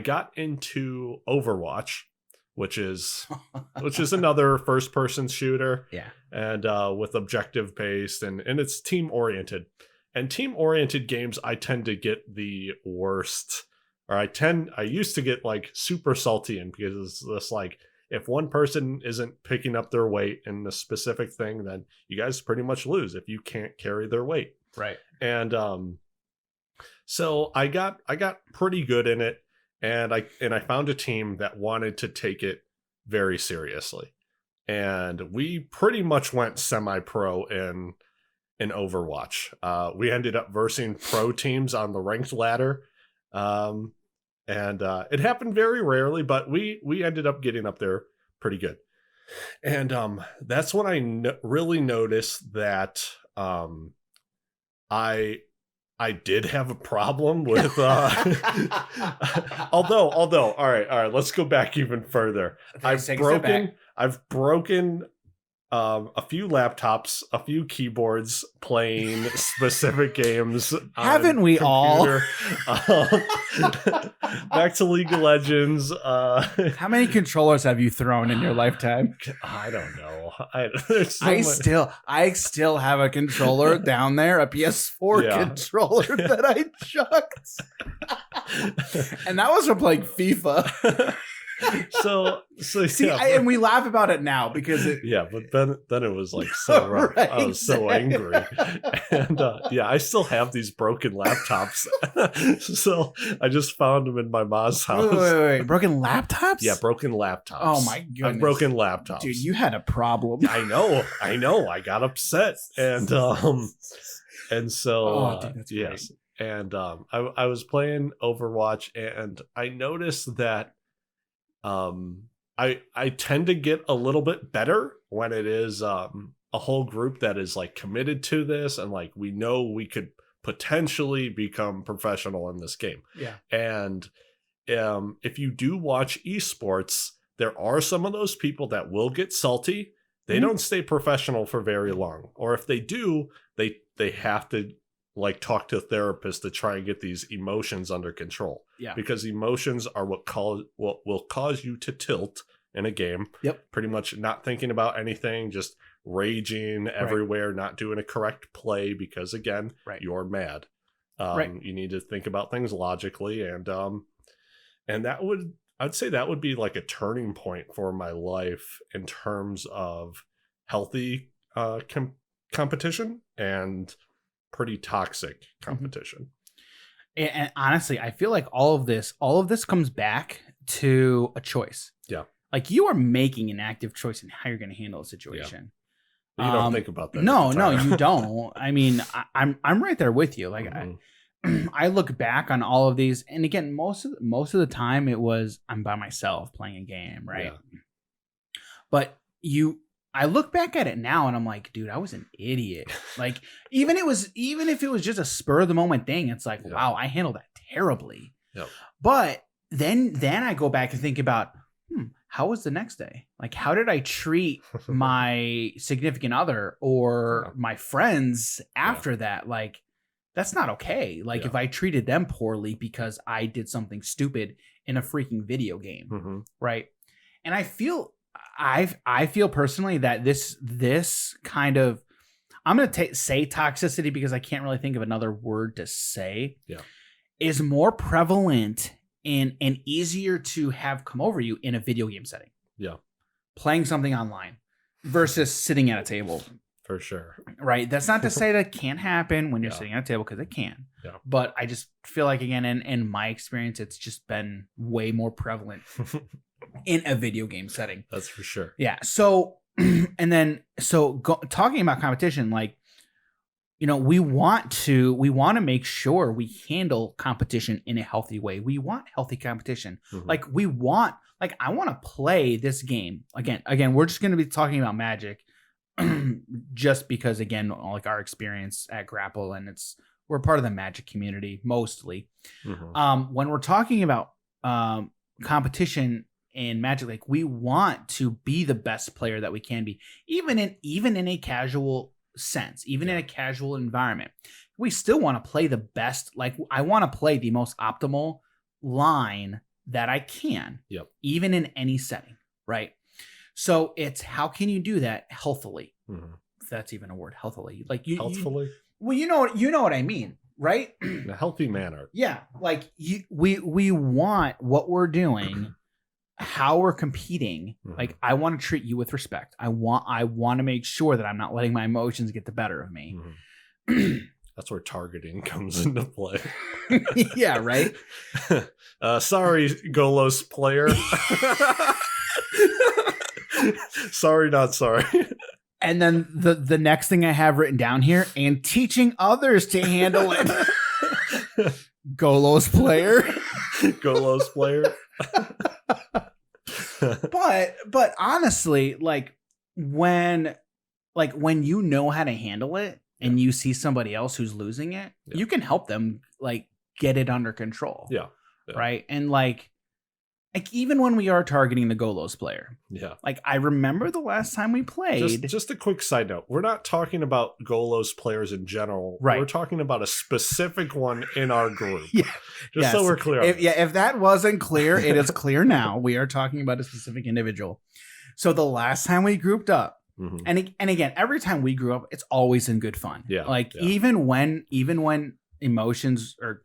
got into Overwatch, which is another first person shooter. Yeah. And with objective based and it's team oriented. And team oriented games I tend to get the worst, or I used to get like super salty in, because it's just like, if one person isn't picking up their weight in a specific thing, then you guys pretty much lose if you can't carry their weight. Right. And so I got pretty good in it. And I found a team that wanted to take it very seriously. And we pretty much went semi-pro in Overwatch. We ended up versing pro teams on the ranked ladder. And it happened very rarely, but we ended up getting up there pretty good. And that's when I really noticed that I did have a problem with although all right, let's go back even further. I've broken a few laptops, a few keyboards playing specific games. Haven't we all? Back to League of Legends. How many controllers have you thrown in your lifetime? I don't know. I still have a controller down there, a PS4 controller that I chucked. And that was from playing FIFA. So see, and we laugh about it now because but then it was like so rough. Right, I was so angry, and I still have these broken laptops. So I just found them in my mom's house. Wait, broken laptops? Yeah, broken laptops. Oh my goodness, broken laptops, dude! You had a problem. I know. I got upset, and so dude, that's yes, and I was playing Overwatch, and I noticed that. I tend to get a little bit better when it is a whole group that is like committed to this, and like we know we could potentially become professional in this game. Yeah. And if you do watch esports, there are some of those people that will get salty. They don't stay professional for very long, or if they do, they have to like talk to a therapist to try and get these emotions under control. Yeah. Because emotions are what will cause you to tilt in a game. Yep. Pretty much not thinking about anything, just raging everywhere, not doing a correct play because again, you're mad. You need to think about things logically, and I'd say that would be like a turning point for my life in terms of healthy competition and pretty toxic competition. And honestly, I feel like all of this comes back to a choice. Yeah. Like you are making an active choice in how you're going to handle a situation. Yeah. You don't think about that. No, you don't. I mean, I'm right there with you. Like I look back on all of these, and again, most of the time it was I'm by myself playing a game, right? Yeah. But I look back at it now and I'm like, dude, I was an idiot. Like even if it was just a spur of the moment thing, it's like, wow, I handled that terribly. Yep. But then I go back and think about, how was the next day? Like, how did I treat my significant other or my friends after that? Like, that's not okay. Like if I treated them poorly because I did something stupid in a freaking video game, right? And I feel personally that this kind of, I'm going to say toxicity because I can't really think of another word to say, is more prevalent and easier to have come over you in a video game setting. Yeah. Playing something online versus sitting at a table. For sure. Right. That's not to say that can't happen when you're sitting at a table, because it can. Yeah. But I just feel like, again, in my experience, it's just been way more prevalent in a video game setting. That's for sure. Yeah. So, and then, talking about competition, like, you know, we want to make sure we handle competition in a healthy way. We want healthy competition. Like I want to play this game again. We're just going to be talking about Magic just because, again, like our experience at Grapple, and we're part of the Magic community mostly. When we're talking about competition in Magic, like we want to be the best player that we can be, even in a casual sense, even in a casual environment. We still want to play the best. Like I want to play the most optimal line that I can, even in any setting, right? So it's, how can you do that healthily? If that's even a word, healthily. Like healthfully. You know what I mean, right? In a healthy manner. Yeah, like we want what we're doing, how we're competing. Like I want to treat you with respect. I want to make sure that I'm not letting my emotions get the better of me. That's where targeting comes into play. Yeah, right. Sorry, Golos player. Sorry, not sorry. And then the next thing I have written down here, and teaching others to handle it. Golos player. Golos player. But honestly, like when you know how to handle it and you see somebody else who's losing it, you can help them like get it under control. Yeah. Right. And like even when we are targeting the Golos player. Yeah. Like I remember the last time we played. Just a quick side note. We're not talking about Golos players in general. Right. We're talking about a specific one in our group. Yeah. Just so we're clear. If that wasn't clear, it is clear now. We are talking about a specific individual. So the last time we grouped up, and again, every time we grew up, it's always in good fun. Yeah. Like even when emotions are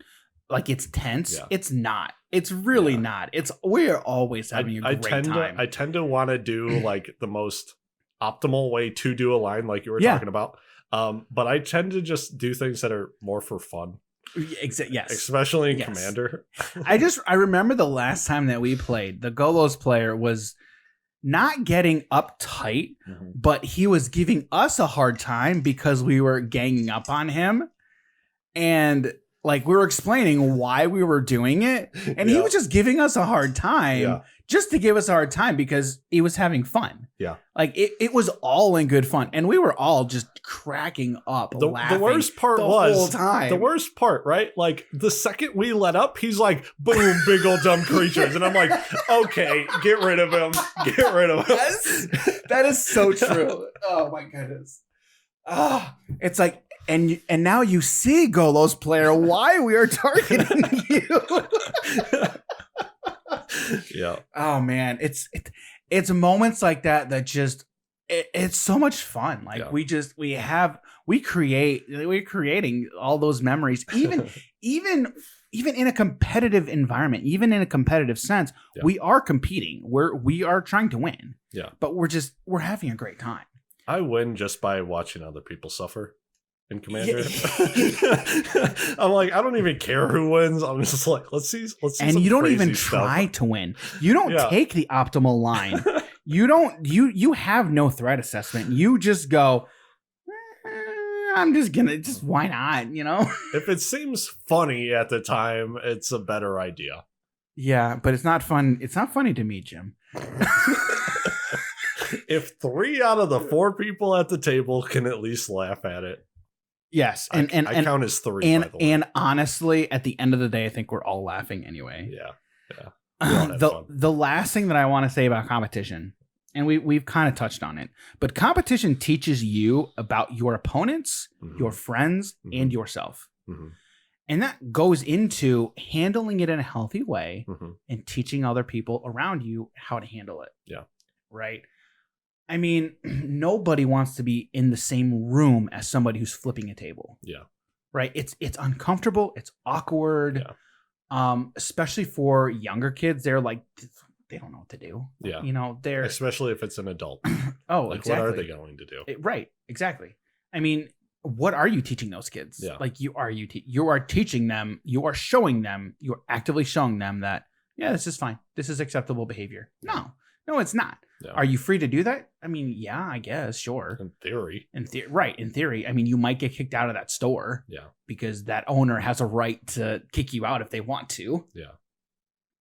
like it's tense, it's not. It's really not. We're always having a great time. I tend to want to do like the most optimal way to do a line, like you were talking about. But I tend to just do things that are more for fun. Yes. Especially in Commander. I remember the last time that we played, the Golos player was not getting uptight, but he was giving us a hard time because we were ganging up on him. And like we were explaining why we were doing it, and he was just giving us a hard time just to give us a hard time because he was having fun. Yeah. Like it was all in good fun. And we were all just cracking up, laughing the worst part was whole time. The worst part, right? Like the second we let up, he's like, boom, big old dumb creatures. And I'm like, okay, get rid of him. Get rid of him. That is so true. Oh my goodness. It's like, And now you see, Golos player, why we are targeting you. Yeah. Oh man, it's moments like that just it's so much fun. Like we're creating all those memories, even in a competitive environment, even in a competitive sense. We are competing. We are trying to win. Yeah. But we're having a great time. I win just by watching other people suffer in Commander. I'm like, I don't even care who wins. I'm just like, let's see. And you don't even try to win. You don't take the optimal line. You have no threat assessment. You just go, I'm just gonna why not, you know? If it seems funny at the time, it's a better idea. Yeah, but it's not fun. It's not funny to me, Jim. If 3 out of the 4 people at the table can at least laugh at it. Yes, I count as 3. And honestly, at the end of the day, I think we're all laughing anyway. Yeah. The last thing that I want to say about competition, and we've kind of touched on it, but competition teaches you about your opponents, your friends, and yourself. And that goes into handling it in a healthy way and teaching other people around you how to handle it. Yeah. Right? I mean, nobody wants to be in the same room as somebody who's flipping a table. Yeah. Right? It's uncomfortable. It's awkward. Yeah. Especially for younger kids. They're like, they don't know what to do. Yeah. You know, they're... Especially if it's an adult. Oh, like, exactly. what are they going to do? Right. Exactly. I mean, what are you teaching those kids? Yeah. Like, you are teaching them, you are showing them, you're actively showing them that, yeah, this is fine. This is acceptable behavior. No, it's not. Yeah. Are you free to do that? I mean, yeah, I guess, sure. In theory. Right, in theory. I mean, you might get kicked out of that store. Yeah. Because that owner has a right to kick you out if they want to. Yeah.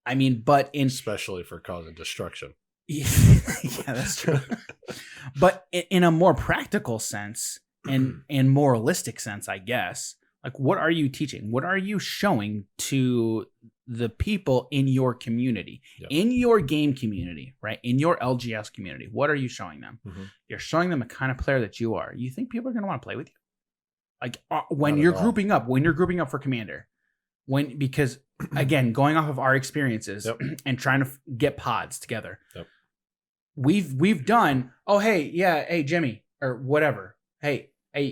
I mean, but especially for causing destruction. Yeah, that's true. But in a more practical sense and moralistic sense, I guess, like, what are you teaching? What are you showing to the people in your community, in your game community, right? In your LGS community? What are you showing them? You're showing them the kind of player that you are. You think people are going to want to play with you? Like, when you're grouping up for Commander, because again, going off of our experiences and trying to get pods together, we've done, hey, Jimmy, or whatever. Hey,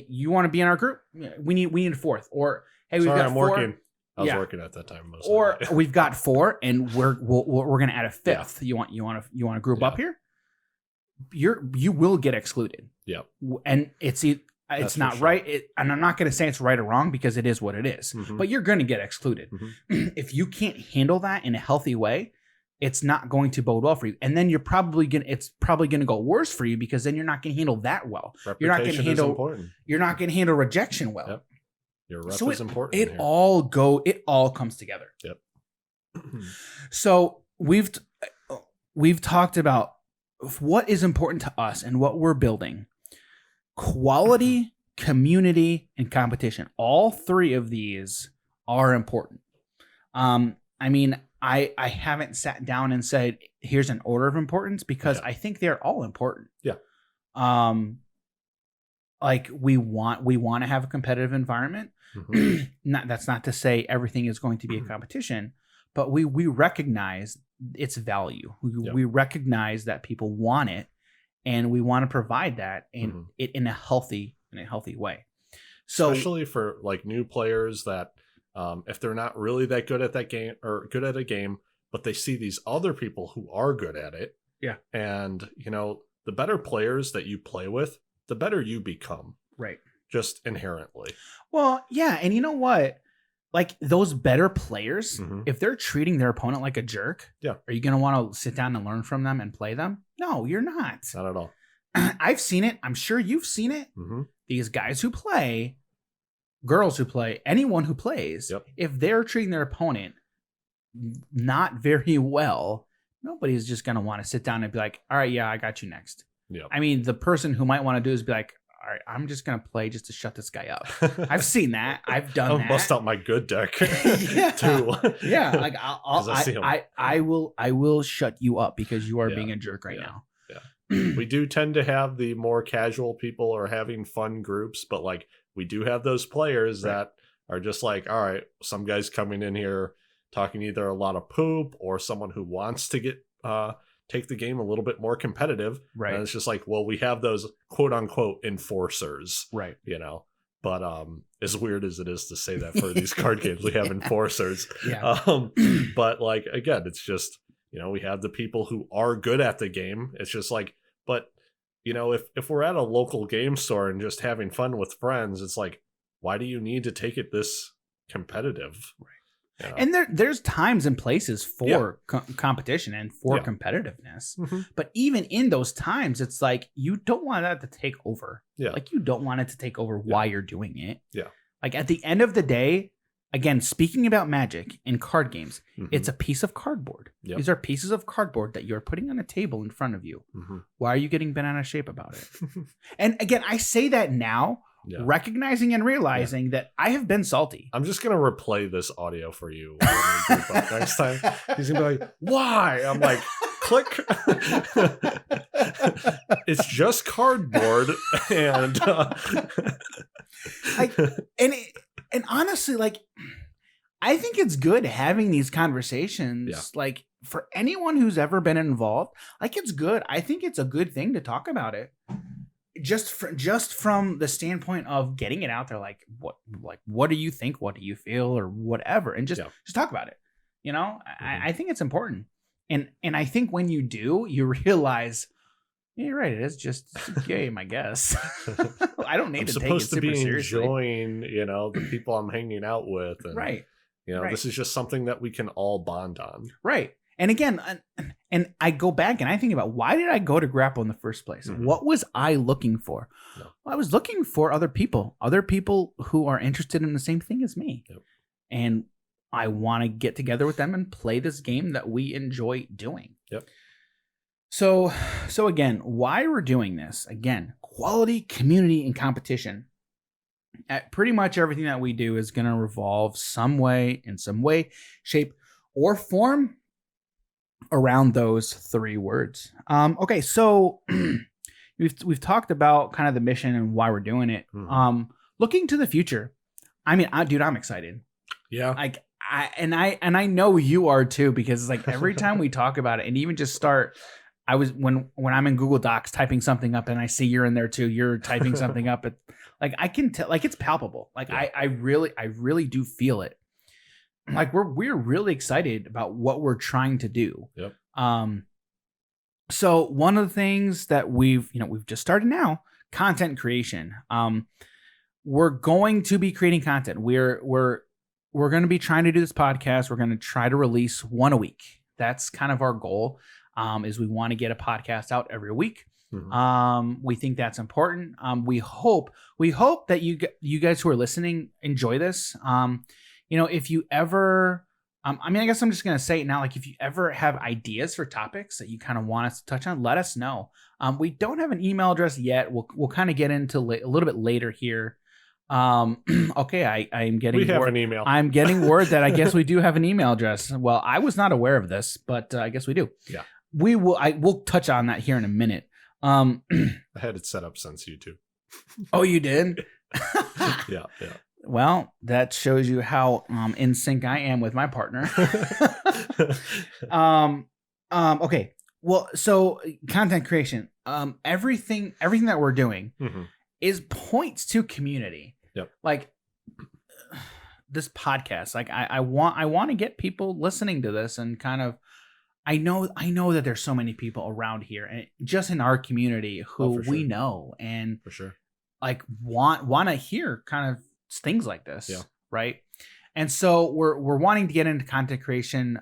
you want to be in our group? We need a 4th. Or, hey, we've got 4. Working. I was working at that time. Or we've got 4, and we're going to add a 5th. Yeah. You want to group up here? You will get excluded. Yeah, and it's not right. And I'm not going to say it's right or wrong because it is what it is. But you're going to get excluded if you can't handle that in a healthy way. It's not going to bode well for you, and then it's probably going to go worse for you because then you're not going to handle that well. You're not going to handle rejection well. Yep. Your rep is important. It all comes together. Yep. So we've talked about what is important to us and what we're building. Quality, community, and competition. All 3 of these are important. I mean, I haven't sat down and said, here's an order of importance because I think they're all important. Yeah. Like we want to have a competitive environment. That's not to say everything is going to be a competition, but we recognize its value. We recognize that people want it, and we want to provide that in a healthy way. So, especially for like new players that if they're not really that good at that game or good at a game, but they see these other people who are good at it. Yeah. And the better players that you play with, the better you become. Right. Just inherently. Well, yeah. And you know what? Like those better players, if they're treating their opponent like a jerk, are you going to want to sit down and learn from them and play them? No, you're not. Not at all. I've seen it. I'm sure you've seen it. These guys who play, girls who play, anyone who plays, if they're treating their opponent not very well, nobody's just going to want to sit down and be like, all right, yeah, I got you next. Yep. I mean, the person who might want to do is be like, all right, I'm just going to play just to shut this guy up. I've seen that. I've done that. I'll bust out my good deck too. Yeah. Like I will shut you up because you are being a jerk right now. Yeah. We do tend to have the more casual people or having fun groups, but like we do have those players that are just like, all right, some guy's coming in here talking either a lot of poop or someone who wants to get take the game a little bit more competitive. Right. And it's just like, well, we have those quote unquote enforcers. Right. You know. But as weird as it is to say that for these card games, we have enforcers. Yeah. But like, again, it's just, you know, we have the people who are good at the game. It's just like, but, you know, if we're at a local game store and just having fun with friends, it's like, why do you need to take it this competitive? Right. You know? And there's times and places for competition and for competitiveness. Mm-hmm. But even in those times, it's like you don't want that to take over. Yeah. Like you don't want it to take over why you're doing it. Yeah. Like at the end of the day, again, speaking about Magic in card games, it's a piece of cardboard. Yep. These are pieces of cardboard that you're putting on a table in front of you. Mm-hmm. Why are you getting bent out of shape about it? And again, I say that now, recognizing and realizing that I have been salty. I'm just gonna replay this audio for you when we group up next time. He's gonna be like, "Why?" I'm like, "Click." It's just cardboard, and like, and honestly, like, I think it's good having these conversations. Yeah. Like for anyone who's ever been involved, like it's good. I think it's a good thing to talk about it. Just from the standpoint of getting it out there, like what do you think, what do you feel, or whatever, and just talk about it. You know, I think it's important, and I think when you do, you realize, yeah, you're right. It is just a game, I guess. I don't need to take it super seriously. Enjoying, you know, the people I'm hanging out with, and, right? You know, this is just something that we can all bond on, right? And again, and I go back and I think about, why did I go to Grapple in the first place? Mm-hmm. What was I looking for? Well, I was looking for other people who are interested in the same thing as me. Yep. And I want to get together with them and play this game that we enjoy doing. Yep. So again, why we're doing this, again, quality, community, and competition. At pretty much everything that we do is going to revolve in some way, shape, or form around those three words. Okay, so we've talked about kind of the mission and why we're doing it. Mm-hmm. Looking to the future, I mean, I'm excited. Yeah. Like I know you are too, because it's like every time we talk about it, and even just start, I was when I'm in Google Docs typing something up, and I see you're in there too. You're typing something up. Like I can tell, like it's palpable. Like I really do feel it. Like we're really excited about what we're trying to do. Yep. So one of the things that we've just started now, content creation. We're going to be creating content. We're going to be trying to do this podcast. We're going to try to release one a week. That's kind of our goal. Is we want to get a podcast out every week. Mm-hmm. We think that's important. We hope that you guys who are listening enjoy this. If you ever, I guess I'm just going to say it now. Like if you ever have ideas for topics that you kind of want us to touch on, let us know. We don't have an email address yet. We'll kind of get into a little bit later here. Okay. I'm getting, we have an email. I'm getting word that I guess we do have an email address. Well, I was not aware of this, but I guess we do. Yeah. We'll touch on that here in a minute. I had it set up since YouTube. Oh, you did? Yeah. Well, that shows you how in sync I am with my partner. Okay. Well, so content creation. Everything that we're doing is points to community. Yep. Like this podcast. Like I want to get people listening to this, and kind of I know that there's so many people around here and just in our community who we know and for sure like want to hear kind of things like this. Yeah. Right. And so we're wanting to get into content creation.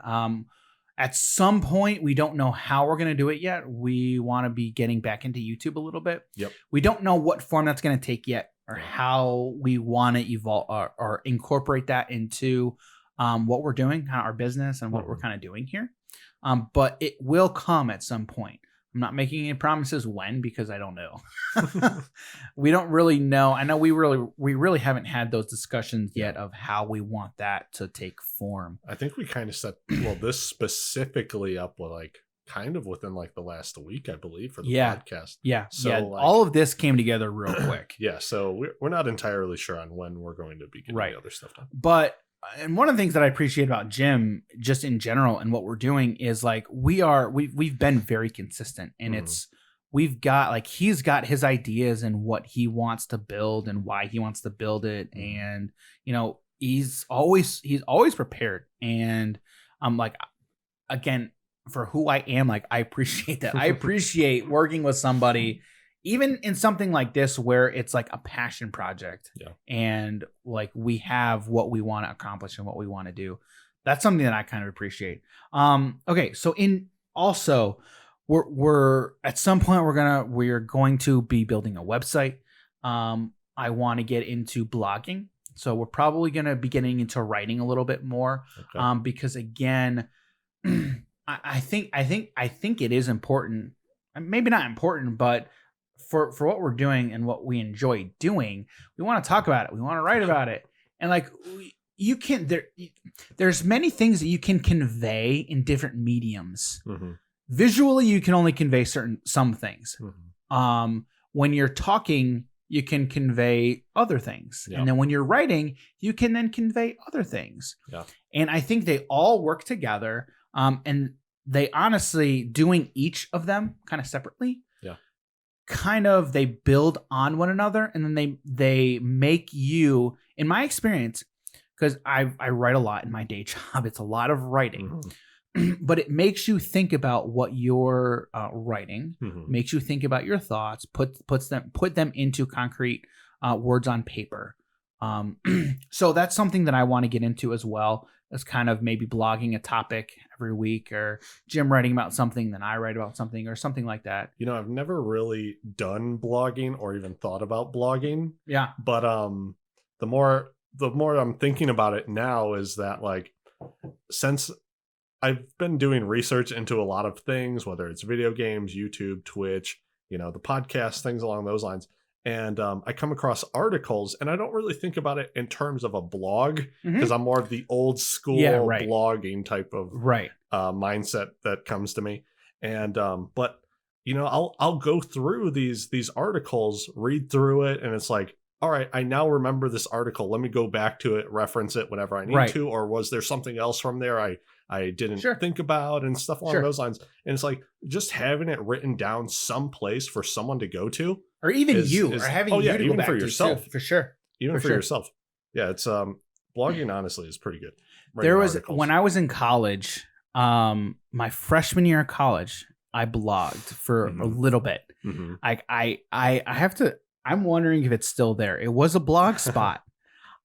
At some point, we don't know how we're going to do it yet. We want to be getting back into YouTube a little bit. Yep. We don't know what form that's going to take yet, or how we want to evolve or incorporate that into what we're doing, kind of our business and what we're kind of doing here. But it will come at some point. I'm not making any promises when, because I don't know. We don't really know. I know we really haven't had those discussions yet of how we want that to take form. I think we kind of set this specifically up with like kind of within like the last week, I believe, for the Yeah. podcast. Yeah. So, yeah. like- all of this came together real quick. Yeah, so we're not entirely sure on when we're going to be getting Right. the other stuff done. But and one of the things that I appreciate about Jim, just in general, and what we're doing is like we've been very consistent, and Mhm. we've got like he's got his ideas and what he wants to build and why he wants to build it, Mhm. and he's always prepared, and I'm like, again, for who I am, like I appreciate that. I appreciate working with somebody, even in something like this where it's like a passion project, and like we have what we want to accomplish and what we want to do. That's something that I kind of appreciate. Okay, so we're at some point we're going to be building a website. I want to get into blogging, so we're probably going to be getting into writing a little bit more. Okay. Because again, I think it is important. Maybe not important, but for what we're doing and what we enjoy doing, we want to talk about it. We want to write about it. And like you can there's many things that you can convey in different mediums. Mm-hmm. Visually, you can only convey some things. Mm-hmm. When you're talking, you can convey other things. Yeah. And then when you're writing, you can then convey other things. Yeah. And I think they all work together. And they honestly, doing each of them kind of separately, they build on one another, and then they make you, in my experience, because I write a lot in my day job, it's a lot of writing, but it makes you think about what you're writing, makes you think about your thoughts, put them into concrete words on paper. So that's something that I want to get into as well, as kind of maybe blogging a topic every week, or Jim writing about something, then I write about something, or something like that. I've never really done blogging or even thought about blogging. Yeah. But the more I'm thinking about it now is that, like, since I've been doing research into a lot of things, whether it's video games, YouTube, Twitch, the podcast, things along those lines. And I come across articles, and I don't really think about it in terms of a blog, because I'm more of the old school blogging type of mindset that comes to me. And but I'll go through these articles, read through it, and it's like, all right, I now remember this article. Let me go back to it, reference it whenever I need to, or was there something else from there I didn't think about, and stuff along those lines. And it's like, just having it written down someplace for someone to go to, or even or having you to go back for to yourself, too, for sure, even for yourself. Yeah, it's blogging honestly is pretty good. There was when I was in college, my freshman year of college, I blogged for a little bit. I have to. I'm wondering if it's still there. It was a blog spot.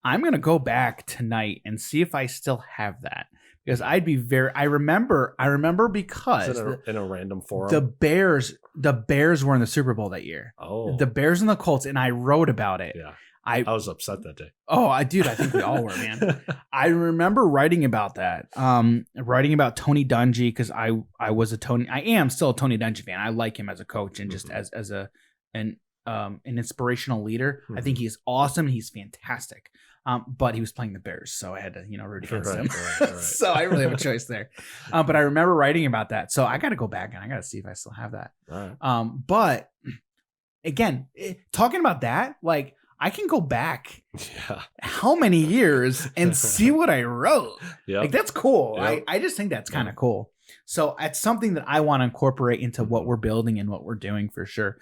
I'm gonna go back tonight and see if I still have that, because I'd be very. I remember because in a random forum, the Bears were in the Super Bowl that year. Oh, the Bears and the Colts, and I wrote about it. Yeah, I was upset that day. Oh, dude, I think we all were, man. I remember writing about that. Writing about Tony Dungy, because I am still a Tony Dungy fan. I like him as a coach and just as an inspirational leader. I think he's awesome. He's fantastic. But he was playing the Bears, so I had to, root against him. Right. So I really have a choice there. But I remember writing about that. So I got to go back and I got to see if I still have that. Right. But again, talking about that, like, I can go back how many years and see what I wrote. Yeah. Like, that's cool. Yep. I just think that's kind of cool. So it's something that I want to incorporate into what we're building and what we're doing for sure.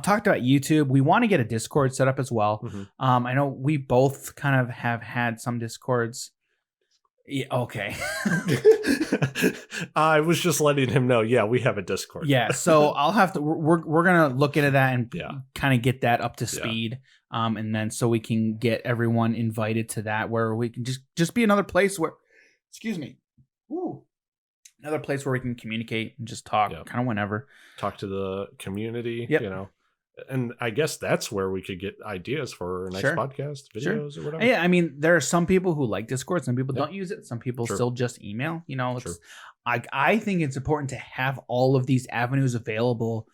Talked about YouTube. We want to get a Discord set up as well. I know we both kind of have had some Discords. Yeah, okay. I was just letting him know. Yeah, we have a Discord. Yeah, so I'll have to. We're gonna look into that and kind of get that up to speed. And then so we can get everyone invited to that, where we can just be another place where, excuse me, another place where we can communicate and just talk kind of whenever. Talk to the community. And I guess that's where we could get ideas for our next podcast, videos or whatever. Yeah, I mean, there are some people who like Discord. Some people don't use it. Some people still just email. I think it's important to have all of these avenues available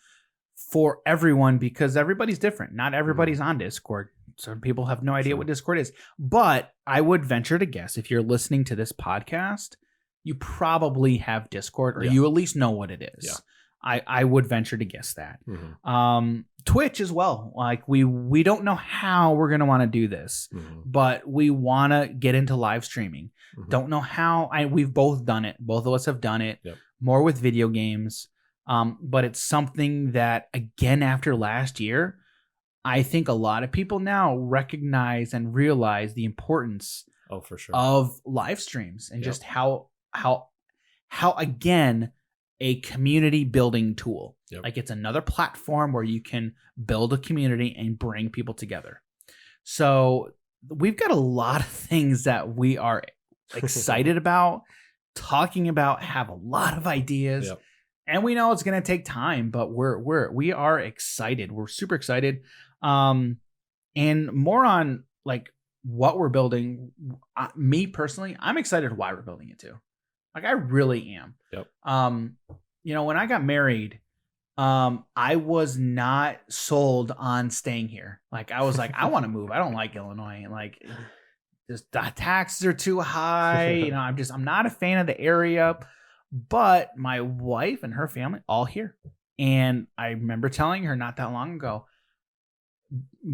for everyone, because everybody's different. Not everybody's on Discord. Some people have no idea what Discord is. But I would venture to guess, if you're listening to this podcast, you probably have Discord, or Yeah. you at least know what it is. Yeah. I would venture to guess that. Mhm. Twitch as well. Like we don't know how we're gonna want to do this, Mhm. but we want to get into live streaming. Mhm. Don't know how. We've both done it. Both of us have done it. Yep. More with video games. But it's something that, again, after last year, I think a lot of people now recognize and realize the importance Oh, for sure. of live streams and Yep. just how again, a community building tool. Yep. Like, it's another platform where you can build a community and bring people together. So we've got a lot of things that we are excited about, talking about, have a lot of ideas. Yep. And we know it's going to take time, but we are excited. We're super excited. And more on like what we're building. Me personally, I'm excited why we're building it too. Like, I really am. Yep. When I got married, I was not sold on staying here. Like, I was like, I want to move. I don't like Illinois. Like, just the taxes are too high. I'm not a fan of the area. But my wife and her family all here. And I remember telling her not that long ago,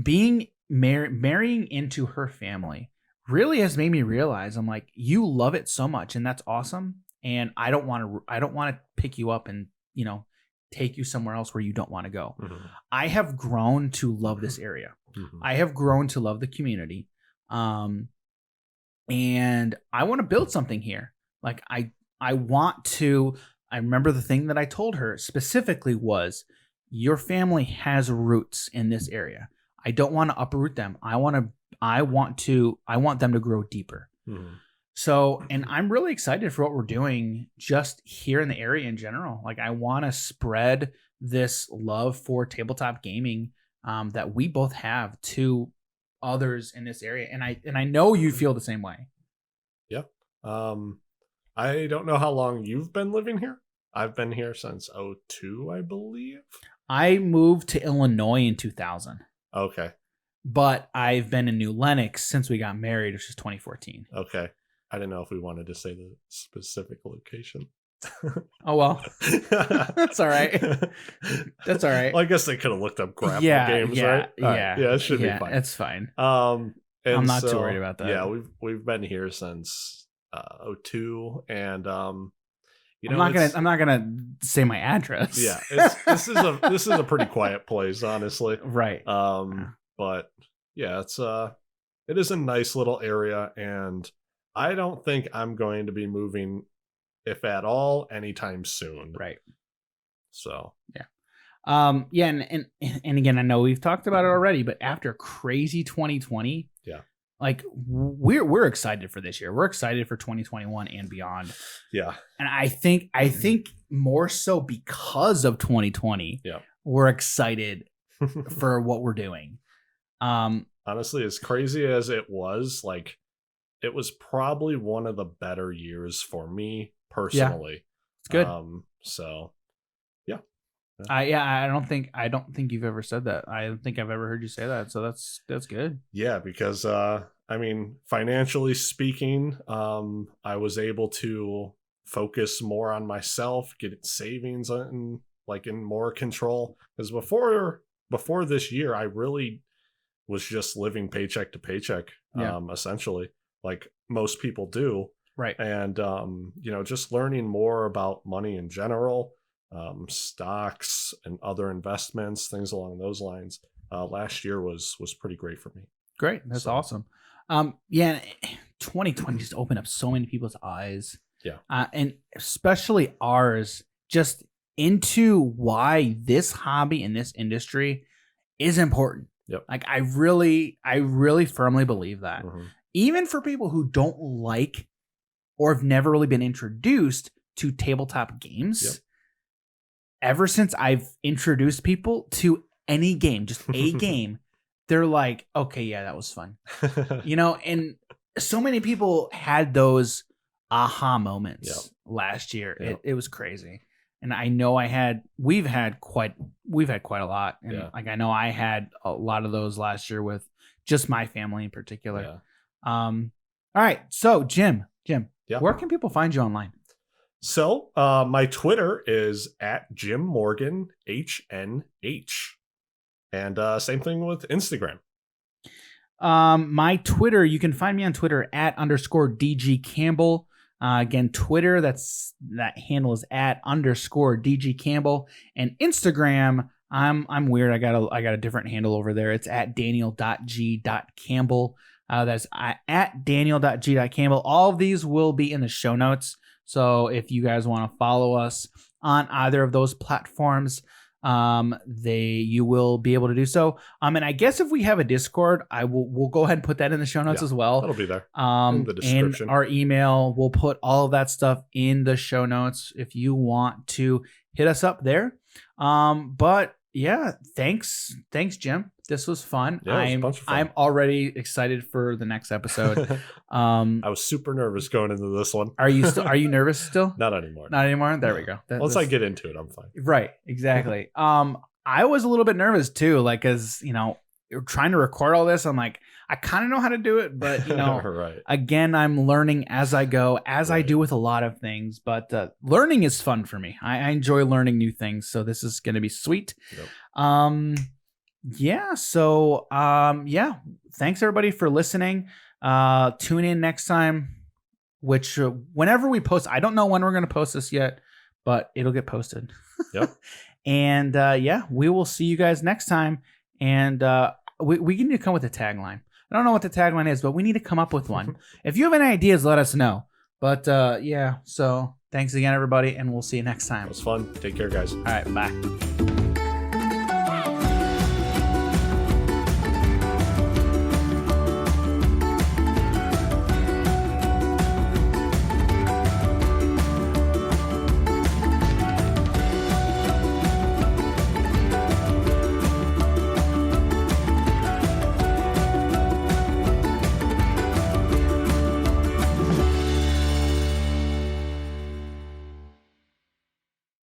being marrying into her family really has made me realize, I'm like, you love it so much, and that's awesome. And I don't want to pick you up and, take you somewhere else where you don't want to go. Mhm. I have grown to love this area. Mhm. I have grown to love the community. And I want to build something here. Like, I remember the thing that I told her specifically was, your family has roots in this area. I don't want to uproot them. I want them to grow deeper. Mhm. So, and I'm really excited for what we're doing just here in the area in general. Like, I want to spread this love for tabletop gaming that we both have to others in this area. And I know you feel the same way. Yep. I don't know how long you've been living here. I've been here since 2002, I believe. I moved to Illinois in 2000. Okay. But I've been in New Lenox since we got married, which is 2014. Okay. I didn't know if we wanted to say the specific location. Oh, well. That's all right. That's all right. Well, I guess they could have looked up Grapple games, yeah, right? All yeah. right. Yeah, it should be fine. It's fine. And I'm not too worried about that. Yeah, we've been here since 2002, and I'm not gonna say my address. Yeah, this is a pretty quiet place, honestly. Right. But yeah, it is a nice little area, and I don't think I'm going to be moving, if at all, anytime soon. Right. So yeah. And again, I know we've talked about it already, but after crazy 2020, yeah, like, we're excited for this year. We're excited for 2021 and beyond. Yeah. And I think more so because of 2020, yeah, we're excited for what we're doing. Honestly, as crazy as it was, like, it was probably one of the better years for me personally. Yeah, it's good. So yeah. I don't think you've ever said that. I don't think I've ever heard you say that. So that's good. Yeah, because I mean, financially speaking, I was able to focus more on myself, get savings in more control. Because before this year, I really was just living paycheck to paycheck, essentially, like most people do. Right. And just learning more about money in general, stocks and other investments, things along those lines. Last year was pretty great for me. Great. That's awesome. 2020 just opened up so many people's eyes. Yeah. And especially ours, just into why this hobby and this industry is important. Yep. Like, I really firmly believe that. Mm-hmm. Even for people who don't like or have never really been introduced to tabletop games, yep, ever since I've introduced people to any game, just a game, they're like, okay, yeah, that was fun. And so many people had those aha moments last year. Yep. It was crazy. And I know we've had quite a lot. And like, I know I had a lot of those last year with just my family in particular. Yeah. All right. So Jim, yeah, where can people find you online? So my Twitter is at Jim Morgan HNH, and same thing with Instagram. My Twitter, you can find me on Twitter at _DG Campbell. Again, Twitter, that handle is at _DG Campbell, and Instagram, I'm weird. I got a different handle over there. It's at Daniel.G.Campbell. That's at Daniel.G.Campbell. All of these will be in the show notes. So if you guys want to follow us on either of those platforms, you will be able to do so. And I guess if we have a Discord, we'll go ahead and put that in the show notes as well. That'll be there in the description. And our email, we'll put all of that stuff in the show notes if you want to hit us up there. But yeah, thanks, Jim. This was fun. Yeah, it was a bunch of fun. I'm already excited for the next episode. I was super nervous going into this one. Are you nervous still? Not anymore. Not anymore. There we go. Once I get into it, I'm fine. Right. Exactly. I was a little bit nervous too, like, as you know, trying to record all this. I'm like, I kind of know how to do it, but you know, right. Again, I'm learning as I go, as I do with a lot of things. But learning is fun for me. I enjoy learning new things, so this is going to be sweet. Yep. Yeah. So, yeah. Thanks everybody for listening. Tune in next time, which whenever we post, I don't know when we're going to post this yet, but it'll get posted. Yep. And yeah, we will see you guys next time. And we need to come with a tagline. I don't know what the tagline is, but we need to come up with one. If you have any ideas, let us know. But yeah, so thanks again, everybody, and we'll see you next time. It was fun. Take care, guys. All right, bye.